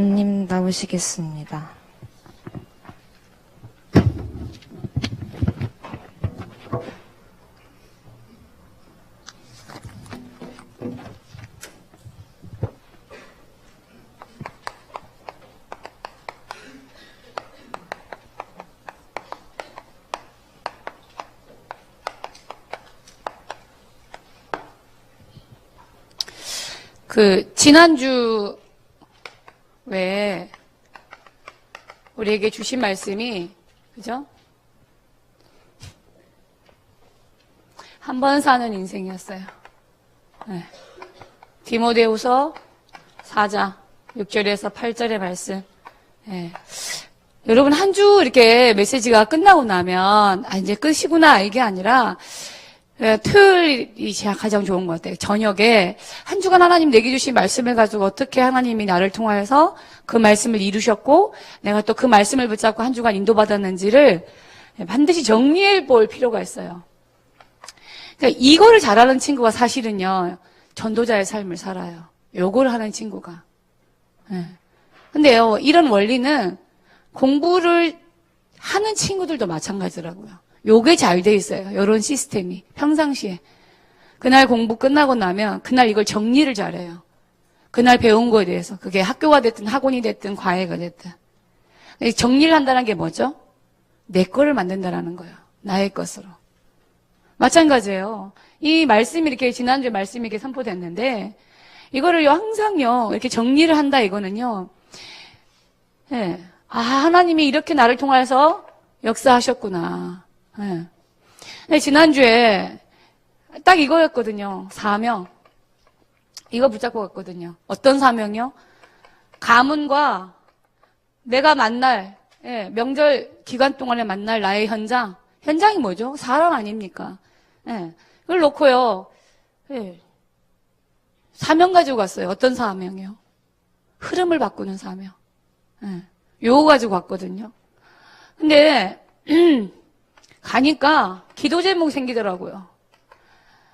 님 나오시겠습니다. 지난주 왜 우리에게 주신 말씀이, 그죠? 한 번 사는 인생이었어요. 네. 디모데후서 4장 6절에서 8절의 말씀. 네. 여러분, 한 주 이렇게 메시지가 끝나고 나면, 이제 끝이구나, 이게 아니라, 토요일이 가장 좋은 것 같아요. 저녁에 한 주간 하나님 내게 주신 말씀을 가지고 어떻게 하나님이 나를 통하여서 그 말씀을 이루셨고 내가 또 그 말씀을 붙잡고 한 주간 인도받았는지를 반드시 정리해 볼 필요가 있어요. 그러니까 이거를 잘하는 친구가 사실은요, 전도자의 삶을 살아요. 요걸 하는 친구가. 근데요, 이런 원리는 공부를 하는 친구들도 마찬가지더라고요. 요게 잘 돼 있어요. 이런 시스템이. 평상시에. 그날 공부 끝나고 나면 그날 이걸 정리를 잘해요. 그날 배운 거에 대해서. 그게 학교가 됐든 학원이 됐든 과외가 됐든. 정리를 한다는 게 뭐죠? 내 거를 만든다라는 거예요. 나의 것으로. 마찬가지예요. 이 말씀이 이렇게 지난주에 말씀이 이렇게 선포됐는데 이거를요 항상요 이렇게 정리를 한다 이거는요. 예. 하나님이 이렇게 나를 통해서 역사하셨구나. 네. 지난주에 딱 이거였거든요. 사명. 이거 붙잡고 갔거든요. 어떤 사명이요? 가문과 내가 만날, 명절 기간 동안에 만날 나의 현장. 현장이 뭐죠? 사람 아닙니까? 그걸 놓고요. 사명 가지고 갔어요. 어떤 사명이요? 흐름을 바꾸는 사명. 요거 가지고 갔거든요. 근데 가니까 기도 제목이 생기더라고요.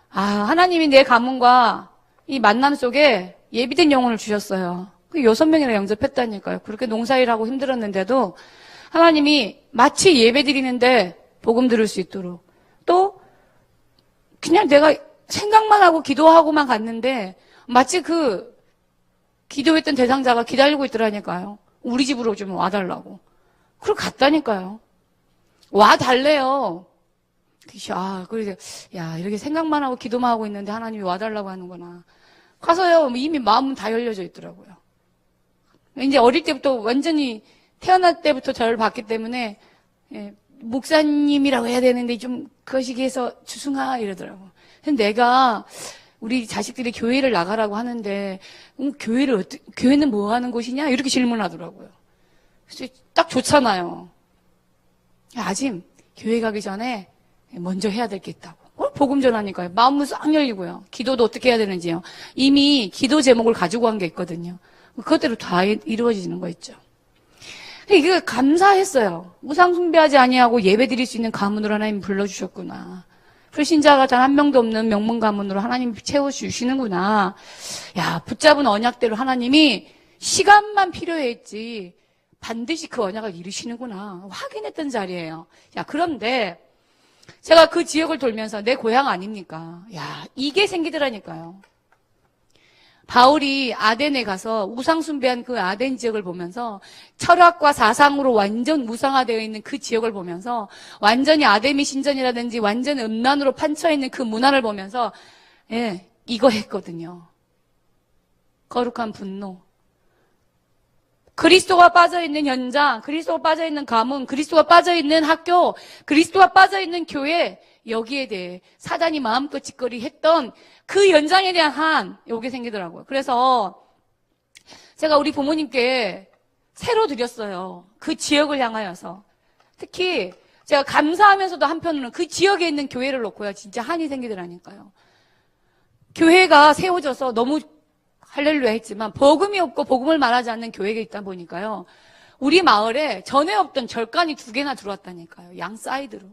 하나님이 내 가문과 이 만남 속에 예비된 영혼을 주셨어요. 6명이나 영접했다니까요. 그렇게 농사일하고 힘들었는데도 하나님이 마치 예배 드리는데 복음 들을 수 있도록 또 그냥 내가 생각만 하고 기도하고만 갔는데 마치 그 기도했던 대상자가 기다리고 있더라니까요. 우리 집으로 좀 와달라고. 그걸 갔다니까요. 와달래요. 그래서, 이렇게 생각만 하고 기도만 하고 있는데 하나님이 와달라고 하는구나. 가서요, 이미 마음은 다 열려져 있더라고요. 이제 어릴 때부터 완전히 태어날 때부터 저를 봤기 때문에, 목사님이라고 해야 되는데 좀 거시기해서 주승아 이러더라고요. 근데 내가 우리 자식들이 교회를 나가라고 하는데, 교회는 뭐 하는 곳이냐? 이렇게 질문하더라고요. 그래서 딱 좋잖아요. 아짐, 교회 가기 전에 먼저 해야 될 게 있다고. 복음 전하니까요. 마음은 싹 열리고요. 기도도 어떻게 해야 되는지요. 이미 기도 제목을 가지고 간 게 있거든요. 그것대로 다 이루어지는 거 있죠. 이게 감사했어요. 우상 숭배하지 아니하고 예배 드릴 수 있는 가문으로 하나님 불러주셨구나. 불신자가 단 한 명도 없는 명문 가문으로 하나님이 채워주시는구나. 붙잡은 언약대로 하나님이 시간만 필요했지 반드시 그 언약을 이루시는구나 확인했던 자리예요. 그런데 제가 그 지역을 돌면서 내 고향 아닙니까? 이게 생기더라니까요. 바울이 아덴에 가서 우상 숭배한 그 아덴 지역을 보면서 철학과 사상으로 완전 무상화되어 있는 그 지역을 보면서 완전히 아데미 신전이라든지 완전 음란으로 판쳐있는 그 문화를 보면서 이거 했거든요. 거룩한 분노. 그리스도가 빠져있는 현장, 그리스도가 빠져있는 가문, 그리스도가 빠져있는 학교, 그리스도가 빠져있는 교회, 여기에 대해 사단이 마음껏 짓거리 했던 그 현장에 대한 요게 생기더라고요. 그래서 제가 우리 부모님께 새로 드렸어요. 그 지역을 향하여서. 특히 제가 감사하면서도 한편으로는 그 지역에 있는 교회를 놓고요. 진짜 한이 생기더라니까요. 교회가 세워져서 너무 할렐루야 했지만 복음이 없고 복음을 말하지 않는 교회가 있다 보니까요. 우리 마을에 전에 없던 절간이 2개나 들어왔다니까요. 양 사이드로.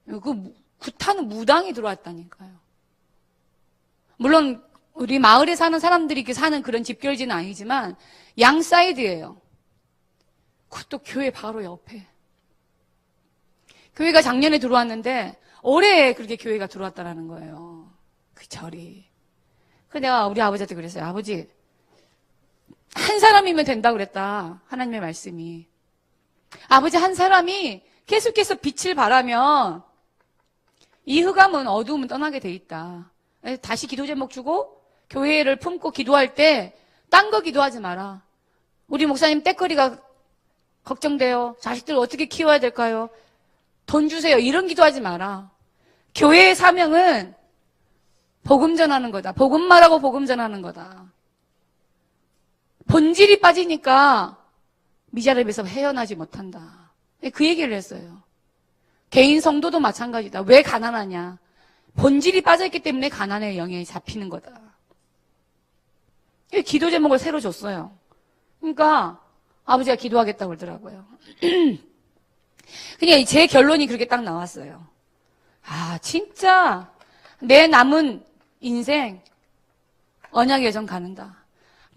그 구타는 무당이 들어왔다니까요. 물론 우리 마을에 사는 사람들이 이렇게 사는 그런 집결지는 아니지만 양 사이드예요. 그것도 교회 바로 옆에. 교회가 작년에 들어왔는데 올해 그렇게 교회가 들어왔다라는 거예요. 그 절이. 그래서 내가 우리 아버지한테 그랬어요. 아버지, 한 사람이면 된다 그랬다. 하나님의 말씀이. 아버지, 한 사람이 계속해서 빛을 발하면 이 흑암은 어두움은 떠나게 돼 있다. 다시 기도 제목 주고 교회를 품고 기도할 때 딴 거 기도하지 마라. 우리 목사님 떼거리가 걱정돼요. 자식들 어떻게 키워야 될까요? 돈 주세요. 이런 기도하지 마라. 교회의 사명은 복음 전하는 거다. 복음 말하고 복음 전하는 거다. 본질이 빠지니까 미자립에서 헤어나지 못한다. 그 얘기를 했어요. 개인 성도도 마찬가지다. 왜 가난하냐? 본질이 빠져있기 때문에 가난의 영에 잡히는 거다. 기도 제목을 새로 줬어요. 그러니까 아버지가 기도하겠다고 그러더라고요. 그냥 제 결론이 그렇게 딱 나왔어요. 아, 진짜 내 남은 인생 언약의 여정 가는다.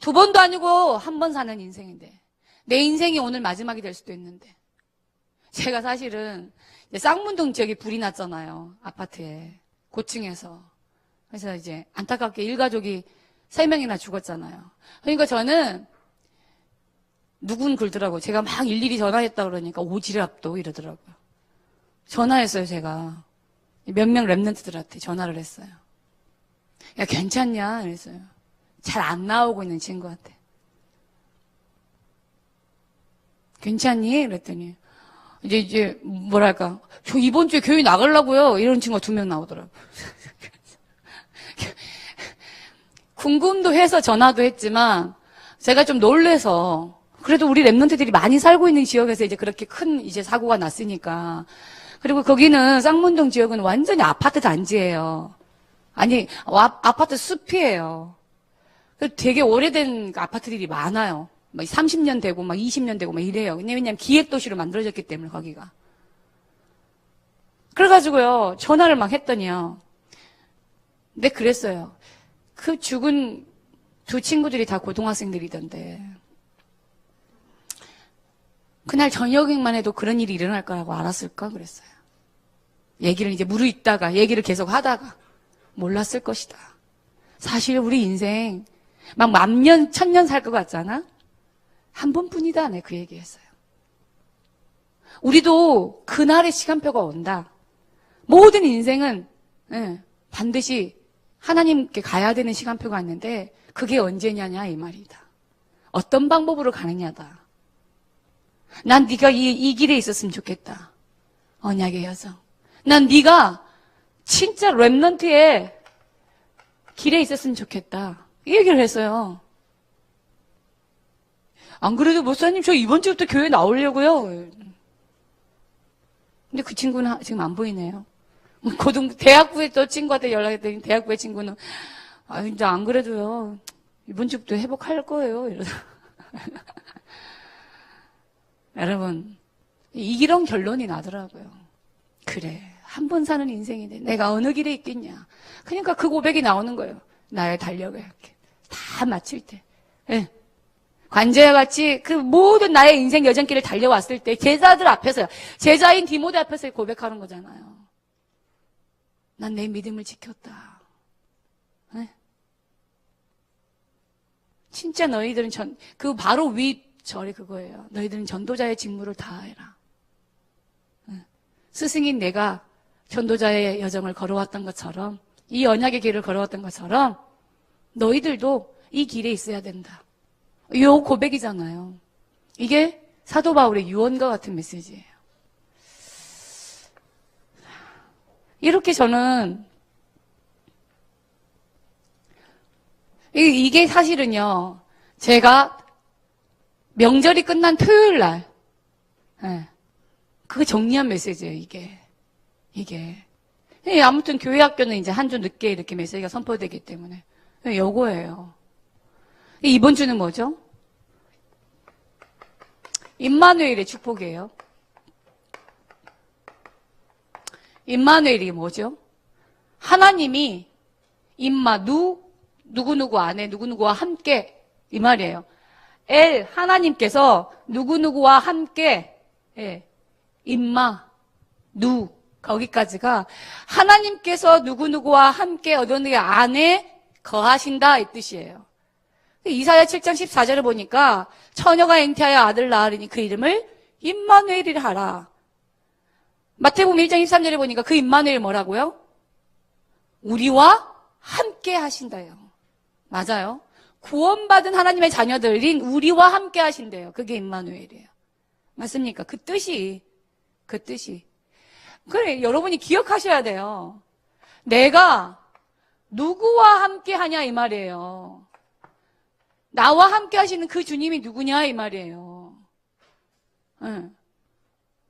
2번도 아니고 1번 사는 인생인데 내 인생이 오늘 마지막이 될 수도 있는데 제가 사실은 쌍문동 지역에 불이 났잖아요. 아파트에 고층에서. 그래서 이제 안타깝게 일가족이 3명이나 죽었잖아요. 그러니까 저는 누군 굴더라고요. 제가 막 일일이 전화했다 그러니까 오지랖도 이러더라고요. 전화했어요, 제가. 몇 명 랩런트들한테 전화를 했어요. 야, 괜찮냐? 그랬어요. 잘 안 나오고 있는 친구한테. 괜찮니? 그랬더니 이제 뭐랄까, 저 이번 주에 교회 나가려고요. 이런 친구가 2명 나오더라고요. 궁금도 해서 전화도 했지만 제가 좀 놀래서 그래도 우리 랩런트들이 많이 살고 있는 지역에서 이제 그렇게 큰 이제 사고가 났으니까. 그리고 거기는 쌍문동 지역은 완전히 아파트 단지예요. 아니, 아파트 숲이에요. 되게 오래된 아파트들이 많아요. 막 30년 되고 막 20년 되고 막 이래요. 왜냐면 기획도시로 만들어졌기 때문에 거기가. 그래가지고요, 전화를 막 했더니요. 근데 그랬어요. 그 죽은 2 친구들이 다 고등학생들이던데. 그날 저녁만 해도 그런 일이 일어날 거라고 알았을까? 그랬어요. 얘기를 이제 무르익다가, 얘기를 계속 하다가 몰랐을 것이다. 사실 우리 인생 막 1000년, 1000년 살 것 같잖아? 한 번뿐이다. 네, 그 얘기했어요. 우리도 그날의 시간표가 온다. 모든 인생은 반드시 하나님께 가야 되는 시간표가 있는데 그게 언제냐냐 이 말이다. 어떤 방법으로 가느냐다. 난 네가 이 길에 있었으면 좋겠다. 언약의 여정. 난 네가 진짜 랩런트의 길에 있었으면 좋겠다. 이 얘기를 했어요. 안 그래도 목사님 저 이번 주부터 교회 나오려고요. 근데 그 친구는 지금 안 보이네요. 대학부에 또 친구한테 연락했더니 대학부의 친구는 이제 안 그래도요. 이번 주부터 회복할 거예요. 이러서. 여러분, 이런 결론이 나더라고요. 그래, 한 번 사는 인생인데 내가 어느 길에 있겠냐. 그러니까 그 고백이 나오는 거예요. 나의 달력을 이렇게 다 마칠 때. 네. 관제와 같이 그 모든 나의 인생 여정길을 달려왔을 때 제자들 앞에서요. 제자인 디모데 앞에서 고백하는 거잖아요. 난 내 믿음을 지켰다. 네? 진짜 너희들은 그 바로 위 절이 그거예요. 너희들은 전도자의 직무를 다해라. 네? 스승인 내가 전도자의 여정을 걸어왔던 것처럼 이 언약의 길을 걸어왔던 것처럼 너희들도 이 길에 있어야 된다. 이 고백이잖아요. 이게 사도 바울의 유언과 같은 메시지예요. 이렇게 저는 이게 사실은요. 제가 명절이 끝난 토요일 날 그거 정리한 메시지예요. 이게 아무튼 교회 학교는 이제 한 주 늦게 이렇게 메시지가 선포되기 때문에 요거예요. 이번 주는 뭐죠? 임마누엘의 축복이에요. 임마누엘이 뭐죠? 하나님이 누구누구 안에 누구누구와 함께 이 말이에요. 엘 하나님께서 누구누구와 함께 임마 누 거기까지가 하나님께서 누구누구와 함께 어느 안에 거하신다 이 뜻이에요. 이사야 7장 14절을 보니까 처녀가 잉태하여 아들 낳으리니 그 이름을 임마누엘이라 하라. 마태복음 1장 23절에 보니까 그 임마누엘 뭐라고요? 우리와 함께 하신다요. 맞아요. 구원받은 하나님의 자녀들인 우리와 함께 하신대요. 그게 임마누엘이에요. 맞습니까? 그 뜻이. 그래, 여러분이 기억하셔야 돼요. 내가 누구와 함께 하냐 이 말이에요. 나와 함께 하시는 그 주님이 누구냐 이 말이에요. 응.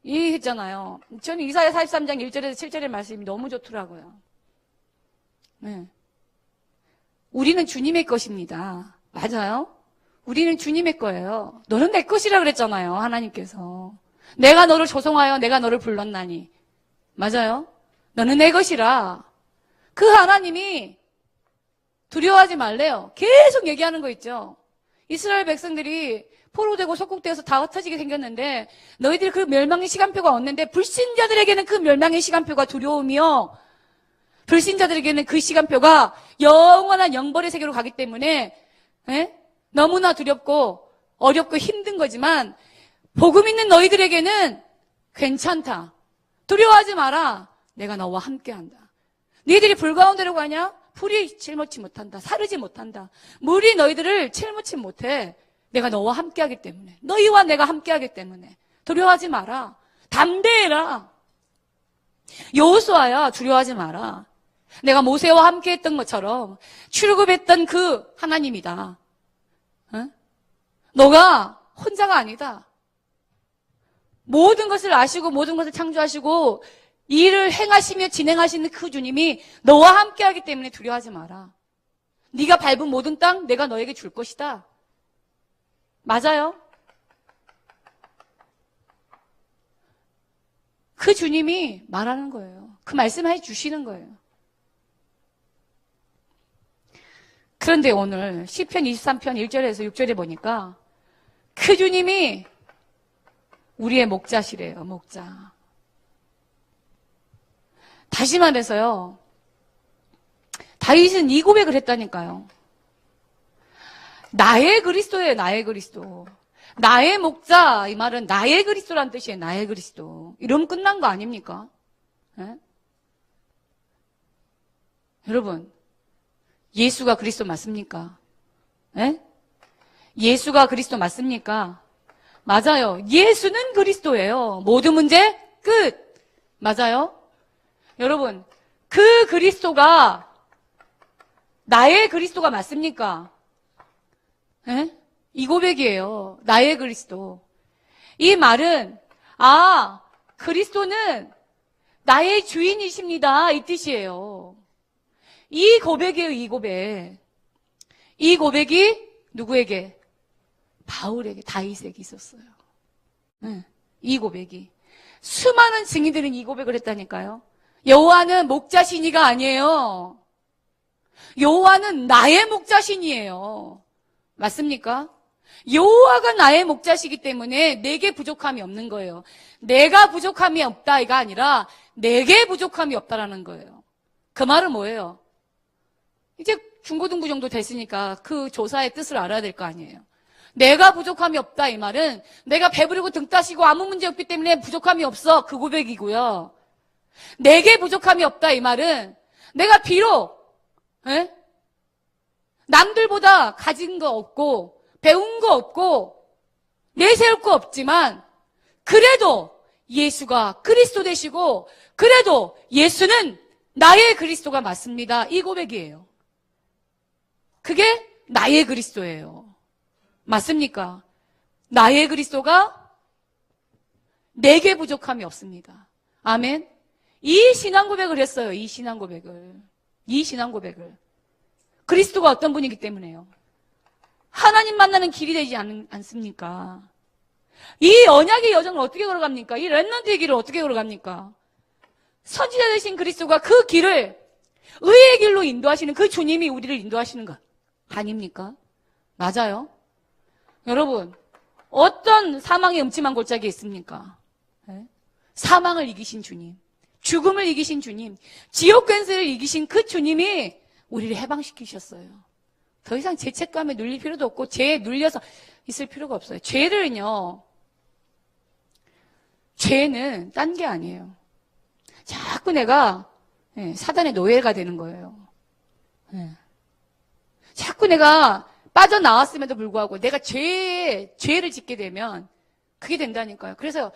이해했잖아요. 저는 이사야 43장 1절에서 7절의 말씀이 너무 좋더라고요. 네. 우리는 주님의 것입니다. 맞아요. 우리는 주님의 거예요. 너는 내 것이라 그랬잖아요. 하나님께서. 내가 너를 조성하여 내가 너를 불렀나니. 맞아요. 너는 내 것이라. 그 하나님이 두려워하지 말래요. 계속 얘기하는 거 있죠. 이스라엘 백성들이 포로되고 속국되어서 다 흩어지게 생겼는데 너희들이 그 멸망의 시간표가 왔는데 불신자들에게는 그 멸망의 시간표가 두려움이요. 불신자들에게는 그 시간표가 영원한 영벌의 세계로 가기 때문에 너무나 두렵고 어렵고 힘든 거지만 복음 있는 너희들에게는 괜찮다. 두려워하지 마라. 내가 너와 함께한다. 너희들이 불 가운데로 가냐? 풀이 칠먹지 못한다. 사르지 못한다. 물이 너희들을 칠먹지 못해. 내가 너와 함께하기 때문에. 너희와 내가 함께하기 때문에. 두려워하지 마라. 담대해라. 여호수아야 두려워하지 마라. 내가 모세와 함께했던 것처럼 출굽했던 그 하나님이다. 응? 너가 혼자가 아니다. 모든 것을 아시고 모든 것을 창조하시고 일을 행하시며 진행하시는 그 주님이 너와 함께하기 때문에 두려워하지 마라. 네가 밟은 모든 땅 내가 너에게 줄 것이다. 맞아요. 그 주님이 말하는 거예요. 그 말씀해 주시는 거예요. 그런데 오늘 시편 23편 1절에서 6절에 보니까 그 주님이 우리의 목자시래요. 목자. 다시 말해서요. 다윗은 이 고백을 했다니까요. 나의 그리스도예요. 나의 그리스도. 나의 목자 이 말은 나의 그리스도란 뜻이에요. 나의 그리스도. 이러면 끝난 거 아닙니까? 네? 여러분 예수가 그리스도 맞습니까? 네? 예수가 그리스도 맞습니까? 맞아요. 예수는 그리스도예요. 모든 문제 끝. 맞아요. 여러분 그 그리스도가 나의 그리스도가 맞습니까? 네? 이 고백이에요. 나의 그리스도. 이 말은 그리스도는 나의 주인이십니다. 이 뜻이에요. 이 고백이에요. 이 고백. 이 고백이 누구에게? 바울에게, 다윗에게 있었어요. 네. 이 고백이. 수많은 증인들은 이 고백을 했다니까요. 여호와는 목자신이가 아니에요. 여호와는 나의 목자신이에요. 맞습니까? 여호와가 나의 목자시기 때문에 내게 부족함이 없는 거예요. 내가 부족함이 없다가 아니라 내게 부족함이 없다라는 거예요. 그 말은 뭐예요? 이제 중고등부 정도 됐으니까 그 조사의 뜻을 알아야 될 거 아니에요. 내가 부족함이 없다 이 말은 내가 배부르고 등 따시고 아무 문제 없기 때문에 부족함이 없어 그 고백이고요. 내게 부족함이 없다 이 말은 내가 비록 남들보다 가진 거 없고 배운 거 없고 내세울 거 없지만 그래도 예수가 그리스도 되시고 그래도 예수는 나의 그리스도가 맞습니다. 이 고백이에요. 그게 나의 그리스도예요. 맞습니까? 나의 그리스도가 내게 부족함이 없습니다. 아멘. 이 신앙 고백을 했어요. 이 신앙 고백을. 그리스도가 어떤 분이기 때문에요. 하나님 만나는 길이 되지 않습니까? 이 언약의 여정을 어떻게 걸어갑니까? 이 렘넌트의 길을 어떻게 걸어갑니까? 선지자 되신 그리스도가 그 길을 의의 길로 인도하시는 그 주님이 우리를 인도하시는 것. 아닙니까? 맞아요. 여러분, 어떤 사망의 음침한 골짜기에 있습니까? 네? 사망을 이기신 주님, 죽음을 이기신 주님, 지옥 권세를 이기신 그 주님이 우리를 해방시키셨어요. 더 이상 죄책감에 눌릴 필요도 없고 죄에 눌려서 있을 필요가 없어요. 죄는 딴 게 아니에요. 자꾸 내가 사단의 노예가 되는 거예요. 자꾸 내가 빠져나왔음에도 불구하고 내가 죄를 짓게 되면 그게 된다니까요. 그래서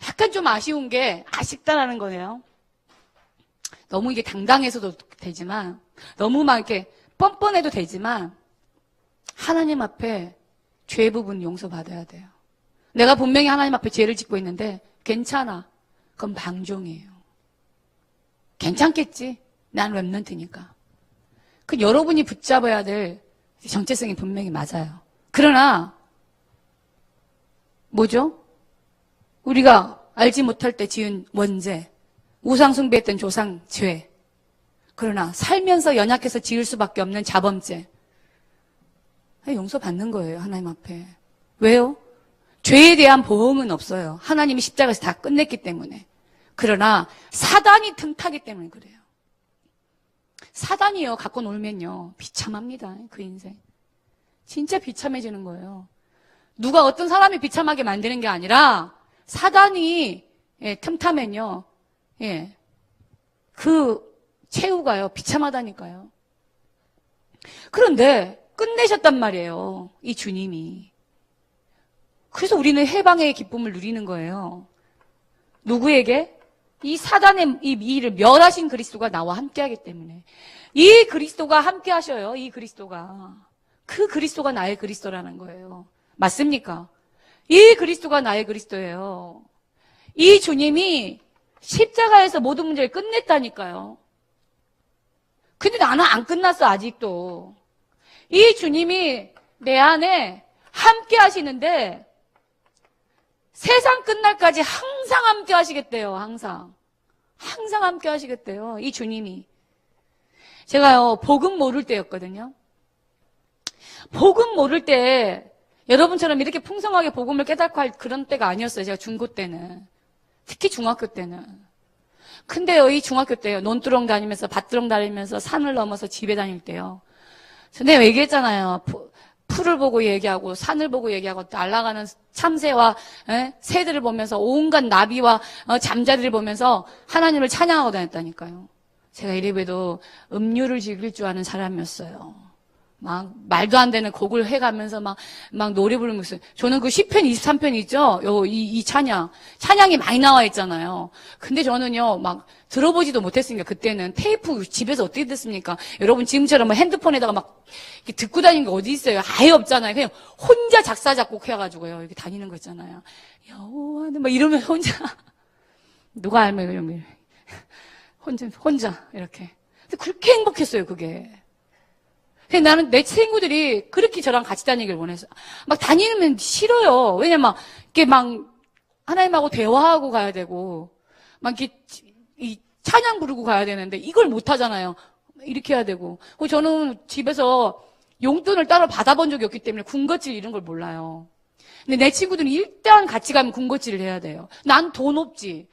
약간 좀 아쉽다라는 거예요. 너무 이게 당당해서도 되지만, 너무 막 이렇게 뻔뻔해도 되지만, 하나님 앞에 죄 부분 용서받아야 돼요. 내가 분명히 하나님 앞에 죄를 짓고 있는데, 괜찮아. 그건 방종이에요. 괜찮겠지? 난 랩런트니까. 그 여러분이 붙잡아야 될 정체성이 분명히 맞아요. 그러나, 뭐죠? 우리가 알지 못할 때 지은 원죄, 우상숭배했던 조상 죄, 그러나 살면서 연약해서 지을 수밖에 없는 자범죄, 용서받는 거예요, 하나님 앞에. 왜요? 죄에 대한 보응은 없어요. 하나님이 십자가에서 다 끝냈기 때문에. 그러나 사단이 틈타기 때문에 그래요. 사단이요, 갖고 놀면요, 비참합니다, 그 인생. 진짜 비참해지는 거예요. 누가 어떤 사람이 비참하게 만드는 게 아니라 사단이 틈타면요, 그 최후가요, 비참하다니까요. 그런데 끝내셨단 말이에요, 이 주님이. 그래서 우리는 해방의 기쁨을 누리는 거예요. 누구에게? 이 사단의 이 일을 멸하신 그리스도가 나와 함께하기 때문에. 이 그리스도가 함께하셔요, 이 그리스도가. 그 그리스도가 나의 그리스도라는 거예요. 맞습니까? 이 그리스도가 나의 그리스도예요. 이 주님이 십자가에서 모든 문제를 끝냈다니까요. 근데 나는 안 끝났어, 아직도. 이 주님이 내 안에 함께 하시는데 세상 끝날까지 항상 함께 하시겠대요, 항상. 항상 함께 하시겠대요, 이 주님이. 제가요, 복음 모를 때였거든요. 복음 모를 때 여러분처럼 이렇게 풍성하게 복음을 깨닫고 할 그런 때가 아니었어요, 제가 중고 때는. 특히 중학교 때는. 근데요, 이 중학교 때요, 논두렁 다니면서, 밭두렁 다니면서, 산을 넘어서 집에 다닐 때요. 내가 얘기했잖아요. 풀을 보고 얘기하고, 산을 보고 얘기하고, 날아가는 참새와 새들을 보면서, 온갖 나비와 잠자리를 보면서 하나님을 찬양하고 다녔다니까요. 제가 이래봬도 음료를 즐길 줄 아는 사람이었어요. 막 말도 안 되는 곡을 해가면서 막 노래 부르면서. 저는 그 시편 23편 있죠? 이 찬양이 많이 나와 있잖아요. 근데 저는요, 막 들어보지도 못했으니까, 그때는 테이프 집에서 어떻게 듣습니까? 여러분 지금처럼 뭐 핸드폰에다가 막 이렇게 듣고 다니는 게 어디 있어요? 아예 없잖아요. 그냥 혼자 작사 작곡 해가지고요, 이렇게 다니는 거 있잖아요. 여호와는 막 이러면 혼자 누가 알면 이러면 혼자 이렇게. 근데 그렇게 행복했어요, 그게. 나는 내 친구들이 그렇게 저랑 같이 다니길 원해서. 막 다니면 싫어요. 왜냐면 이렇게 막 하나님하고 대화하고 가야 되고, 막 이렇게 이 찬양 부르고 가야 되는데 이걸 못 하잖아요. 이렇게 해야 되고. 저는 집에서 용돈을 따로 받아본 적이 없기 때문에 군것질 이런 걸 몰라요. 근데 내 친구들은 일단 같이 가면 군것질을 해야 돼요. 난 돈 없지.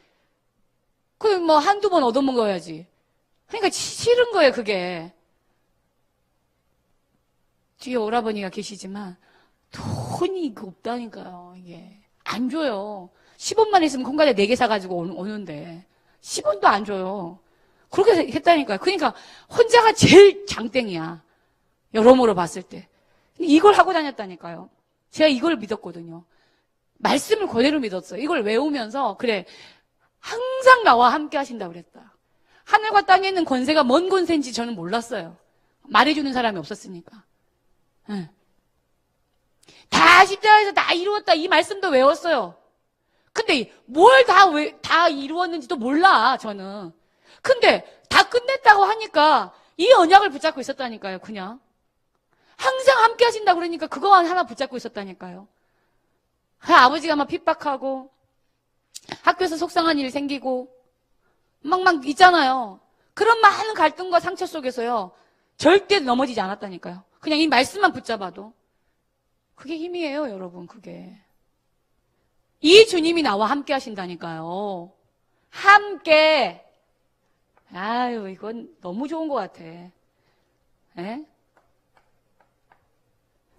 그럼 뭐 한두 번 얻어먹어야지. 그러니까 싫은 거예요, 그게. 뒤에 오라버니가 계시지만 돈이 이거 없다니까요. 이게 안 줘요. 10원만 있으면 콩가루 4개 사가지고 오는데 10원도 안 줘요. 그렇게 했다니까요. 그러니까 혼자가 제일 장땡이야, 여러모로 봤을 때. 이걸 하고 다녔다니까요. 제가 이걸 믿었거든요. 말씀을 그대로 믿었어요. 이걸 외우면서 그래, 항상 나와 함께 하신다고 그랬다. 하늘과 땅에 있는 권세가 뭔 권세인지 저는 몰랐어요. 말해주는 사람이 없었으니까. 다 십자가에서 다 이루었다, 이 말씀도 외웠어요. 근데 뭘 다 이루었는지도 몰라, 저는. 근데 다 끝냈다고 하니까 이 언약을 붙잡고 있었다니까요, 그냥. 항상 함께 하신다 그러니까 그거만 하나 붙잡고 있었다니까요. 아버지가 막 핍박하고 학교에서 속상한 일이 생기고 막 있잖아요. 그런 많은 갈등과 상처 속에서요, 절대 넘어지지 않았다니까요. 그냥 이 말씀만 붙잡아도. 그게 힘이에요, 여러분, 그게. 이 주님이 나와 함께 하신다니까요. 함께. 아유, 이건 너무 좋은 것 같아. 예?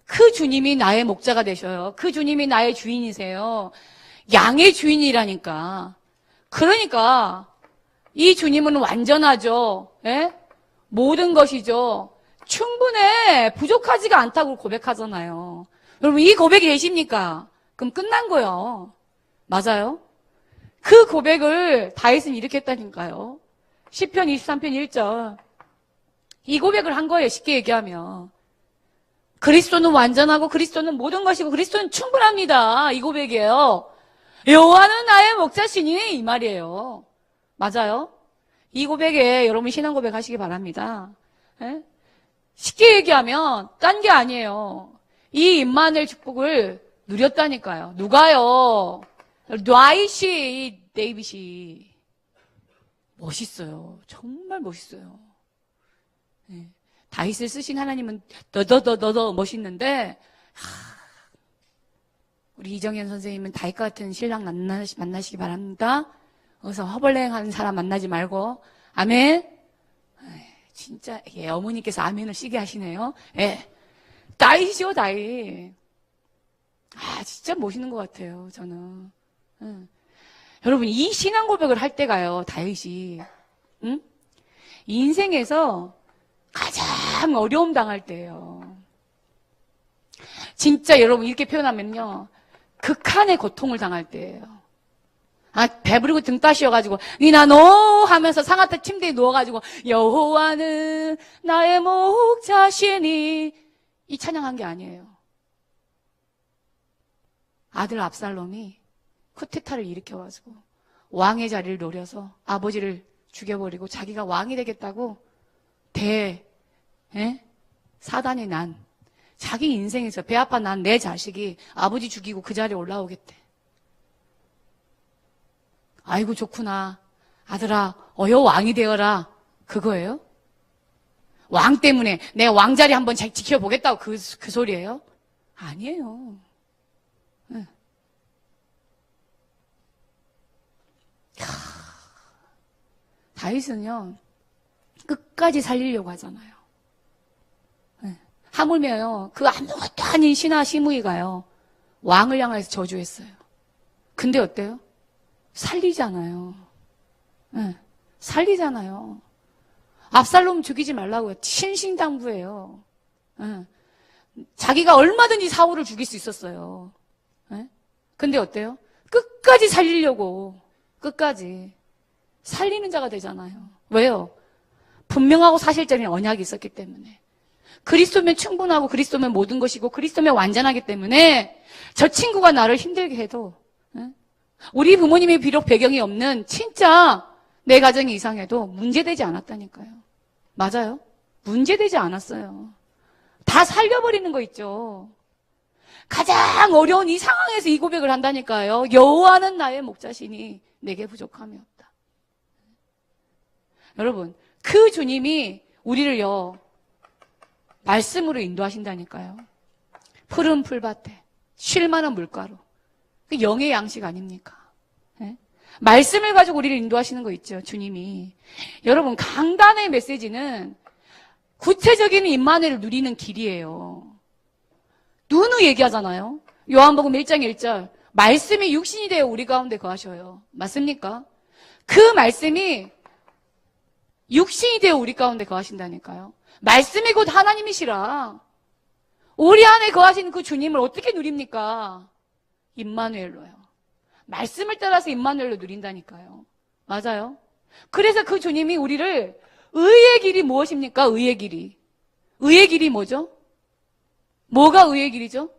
그 주님이 나의 목자가 되셔요. 그 주님이 나의 주인이세요. 양의 주인이라니까. 그러니까 이 주님은 완전하죠. 예? 모든 것이죠. 충분해. 부족하지가 않다고 고백하잖아요. 여러분 이 고백이 되십니까? 그럼 끝난 거예요. 맞아요? 그 고백을 다윗은 이렇게 했다니까요. 시편 23편 1절. 이 고백을 한 거예요. 쉽게 얘기하면. 그리스도는 완전하고 그리스도는 모든 것이고 그리스도는 충분합니다. 이 고백이에요. 여호와는 나의 목자시니 이 말이에요. 맞아요? 이 고백에 여러분 신앙 고백하시기 바랍니다. 예? 쉽게 얘기하면 딴 게 아니에요. 이 임마누엘 축복을 누렸다니까요. 누가요? 라이시 데이빗이 멋있어요. 정말 멋있어요. 예. 다윗을 쓰신 하나님은 더 멋있는데 우리 이정현 선생님은 다윗과 같은 신랑 만나시기 바랍니다. 어서 허벌랭하는 사람 만나지 말고 아멘. 진짜 예, 어머니께서 아멘을 시게 하시네요. 예. 다윗이요 다윗. 아 진짜 멋있는 것 같아요. 저는. 여러분 이 신앙 고백을 할 때가요 다윗이 인생에서 가장 어려움 당할 때예요. 진짜 여러분 이렇게 표현하면요 극한의 고통을 당할 때예요. 아 배부르고 등 따시어가지고 니나노 하면서 상아태 침대에 누워가지고 여호와는 나의 목자시니 이 찬양한 게 아니에요. 아들 압살롬이 쿠데타를 일으켜가지고 왕의 자리를 노려서 아버지를 죽여버리고 자기가 왕이 되겠다고 사단이 난 자기 인생에서 배 아파 난 내 자식이 아버지 죽이고 그 자리에 올라오겠대. 아이고 좋구나. 아들아 어여 왕이 되어라. 그거예요? 왕 때문에 내 왕자리 한번 지켜보겠다고 그 소리예요? 아니에요. 다윗은요 끝까지 살리려고 하잖아요. 하물며요 그 아무것도 아닌 신하 시므이가요 왕을 향해서 저주했어요. 근데 어때요? 살리잖아요. 살리잖아요. 압살롬 죽이지 말라고요. 신신당부예요. 자기가 얼마든지 사울을 죽일 수 있었어요. 근데 어때요? 끝까지 살리려고 끝까지 살리는 자가 되잖아요. 왜요? 분명하고 사실적인 언약이 있었기 때문에. 그리스도면 충분하고 그리스도면 모든 것이고 그리스도면 완전하기 때문에 저 친구가 나를 힘들게 해도 우리 부모님이 비록 배경이 없는 진짜 내 가정이 이상해도 문제되지 않았다니까요. 맞아요. 문제되지 않았어요. 다 살려버리는 거 있죠. 가장 어려운 이 상황에서 이 고백을 한다니까요. 여호와는 나의 목자시니 내게 부족함이 없다. 여러분 그 주님이 우리를요 말씀으로 인도하신다니까요. 푸른 풀밭에 쉴만한 물가로. 그 영의 양식 아닙니까? 네? 말씀을 가지고 우리를 인도하시는 거 있죠. 주님이. 여러분 강단의 메시지는 구체적인 임마누엘을 누리는 길이에요. 누누 얘기하잖아요. 요한복음 1장 1절 말씀이 육신이 되어 우리 가운데 거하셔요. 맞습니까? 그 말씀이 육신이 되어 우리 가운데 거하신다니까요. 말씀이 곧 하나님이시라. 우리 안에 거하시는 그 주님을 어떻게 누립니까? 임마누엘로요. 말씀을 따라서 임마누엘로 누린다니까요. 맞아요. 그래서 그 주님이 우리를 의의 길이 무엇입니까? 의의 길이. 의의 길이 뭐죠? 뭐가 의의 길이죠?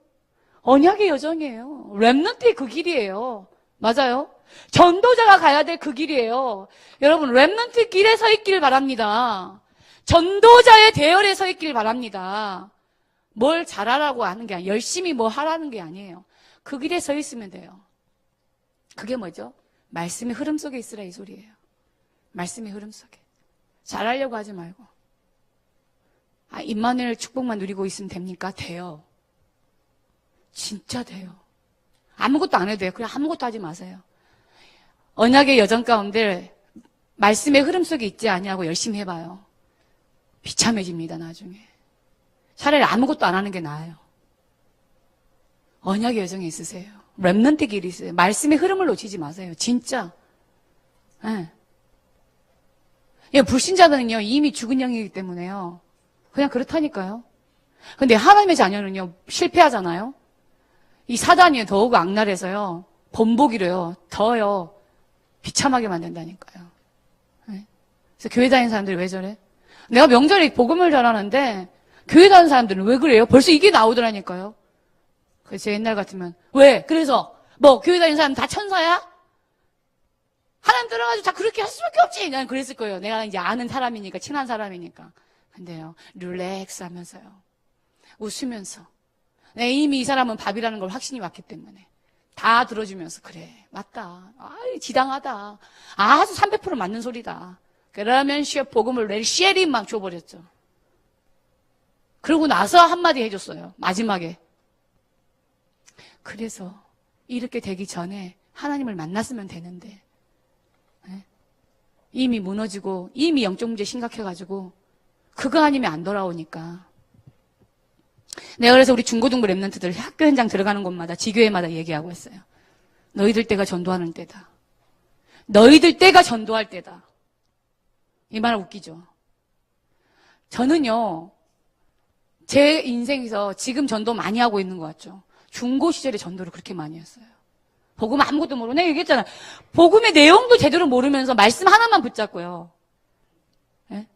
언약의 여정이에요. 렘넌트의 그 길이에요. 맞아요. 전도자가 가야 될 그 길이에요. 여러분 렘넌트 길에 서 있길 바랍니다. 전도자의 대열에 서 있길 바랍니다. 뭘 잘하라고 하는 게 아니에요. 열심히 뭐 하라는 게 아니에요. 그 길에 서 있으면 돼요. 그게 뭐죠? 말씀의 흐름 속에 있으라 이 소리예요. 말씀의 흐름 속에. 잘하려고 하지 말고. 임마누엘 축복만 누리고 있으면 됩니까? 돼요. 진짜 돼요. 아무것도 안 해도 돼요. 그냥 아무것도 하지 마세요. 언약의 여정 가운데 말씀의 흐름 속에 있지 아니하고 열심히 해봐요. 비참해집니다, 나중에. 차라리 아무것도 안 하는 게 나아요. 언약의 여정에 있으세요. 렘넌트 길이 있어요. 말씀의 흐름을 놓치지 마세요. 진짜. 예. 불신자들은요, 이미 죽은 영이기 때문에요. 그냥 그렇다니까요. 근데 하나님의 자녀는요, 실패하잖아요. 이 사단이 더욱 악랄해서요, 본보기로요, 더요, 비참하게 만든다니까요. 네? 그래서 교회 다니는 사람들이 왜 저래? 내가 명절에 복음을 전하는데, 교회 다니는 사람들은 왜 그래요? 벌써 이게 나오더라니까요. 그래서 옛날 같으면, 왜? 그래서, 교회 다니는 사람 다 천사야? 하나님 들어가지고 다 그렇게 할 수밖에 없지! 난 그랬을 거예요. 내가 이제 아는 사람이니까, 친한 사람이니까. 근데요, 릴렉스 하면서요. 웃으면서. 이미 이 사람은 밥이라는 걸 확신이 왔기 때문에. 다 들어주면서, 그래, 맞다. 지당하다. 아주 300% 맞는 소리다. 그러면 복음을 쉐리 막 줘버렸죠. 그러고 나서 한마디 해줬어요. 마지막에. 그래서 이렇게 되기 전에 하나님을 만났으면 되는데, 네? 이미 무너지고, 이미 영적 문제 심각해가지고, 그거 아니면 안 돌아오니까. 내가 그래서 우리 중고등부 랩런트들 학교 현장 들어가는 곳마다 지교회마다 얘기하고 있어요. 너희들 때가 전도하는 때다. 너희들 때가 전도할 때다. 이 말 웃기죠? 저는요, 제 인생에서 지금 전도 많이 하고 있는 것 같죠? 중고 시절에 전도를 그렇게 많이 했어요. 복음 아무것도 모르고, 내가 얘기했잖아요. 복음의 내용도 제대로 모르면서 말씀 하나만 붙잡고요. 네?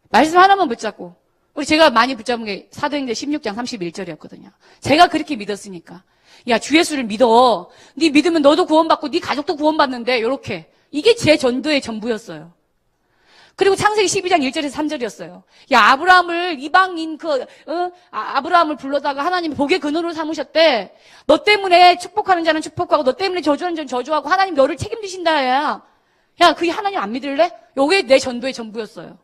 말씀 하나만 붙잡고. 제가 많이 붙잡은 게 사도행전 16장 31절이었거든요. 제가 그렇게 믿었으니까. 야, 주 예수를 믿어. 네 믿으면 너도 구원받고 네 가족도 구원받는데, 요렇게. 이게 제 전도의 전부였어요. 그리고 창세기 12장 1절에서 3절이었어요. 야, 아브라함을 이방인 아브라함을 불러다가 하나님이 복의 근원으로 삼으셨대. 너 때문에 축복하는 자는 축복하고 너 때문에 저주하는 자는 저주하고 하나님 너를 책임지신다. 야, 그게 하나님 안 믿을래? 요게 내 전도의 전부였어요.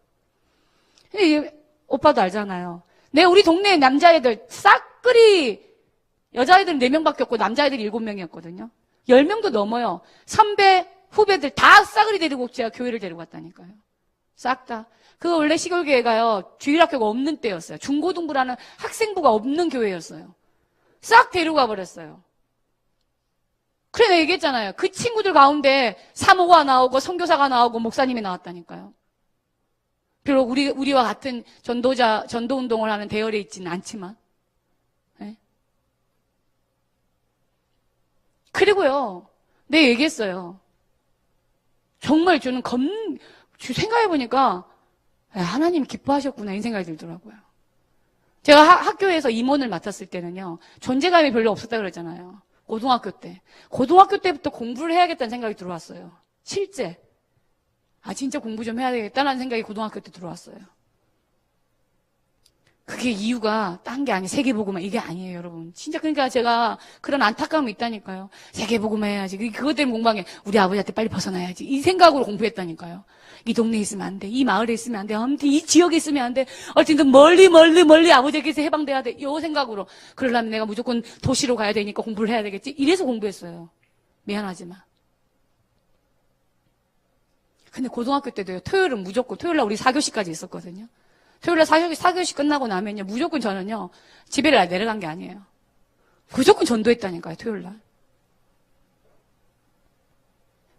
오빠도 알잖아요. 우리 동네 남자애들 싹그리 여자애들은 4명밖에 없고 남자애들이 7명이었거든요. 10명도 넘어요. 선배, 후배들 다 싸그리 데리고 제가 교회를 데리고 갔다니까요. 싹 다. 그거 원래 시골교회가요, 주일학교가 없는 때였어요. 중고등부라는 학생부가 없는 교회였어요. 싹 데리고 가버렸어요. 그래, 내가 얘기했잖아요. 그 친구들 가운데 사모가 나오고 선교사가 나오고 목사님이 나왔다니까요. 비록 우리와 같은 전도 운동을 하는 대열에 있지는 않지만. 네? 그리고요, 내가 얘기했어요. 정말 저는 생각해보니까, 하나님 기뻐하셨구나, 이 생각이 들더라고요. 제가 학교에서 임원을 맡았을 때는요, 존재감이 별로 없었다 그랬잖아요. 고등학교 때. 고등학교 때부터 공부를 해야겠다는 생각이 들어왔어요. 실제. 진짜 공부 좀 해야 되겠다는 생각이 고등학교 때 들어왔어요. 그게 이유가 딴 게 아니에요. 세계복음화 이게 아니에요, 여러분. 진짜 그러니까 제가 그런 안타까움이 있다니까요. 세계복음화 해야지. 그것 때문에 공부한 게 우리 아버지한테 빨리 벗어나야지. 이 생각으로 공부했다니까요. 이 동네에 있으면 안 돼. 이 마을에 있으면 안 돼. 아무튼 이 지역에 있으면 안 돼. 어쨌든 멀리 아버지에게서 해방돼야 돼. 이 생각으로. 그러려면 내가 무조건 도시로 가야 되니까 공부를 해야 되겠지. 이래서 공부했어요. 미안하지만. 근데 고등학교 때도요. 토요일은 무조건 토요일날 우리 4교시까지 있었거든요. 토요일날 4교시 끝나고 나면요. 무조건 저는요. 집에 내려간 게 아니에요. 무조건 전도했다니까요. 토요일날.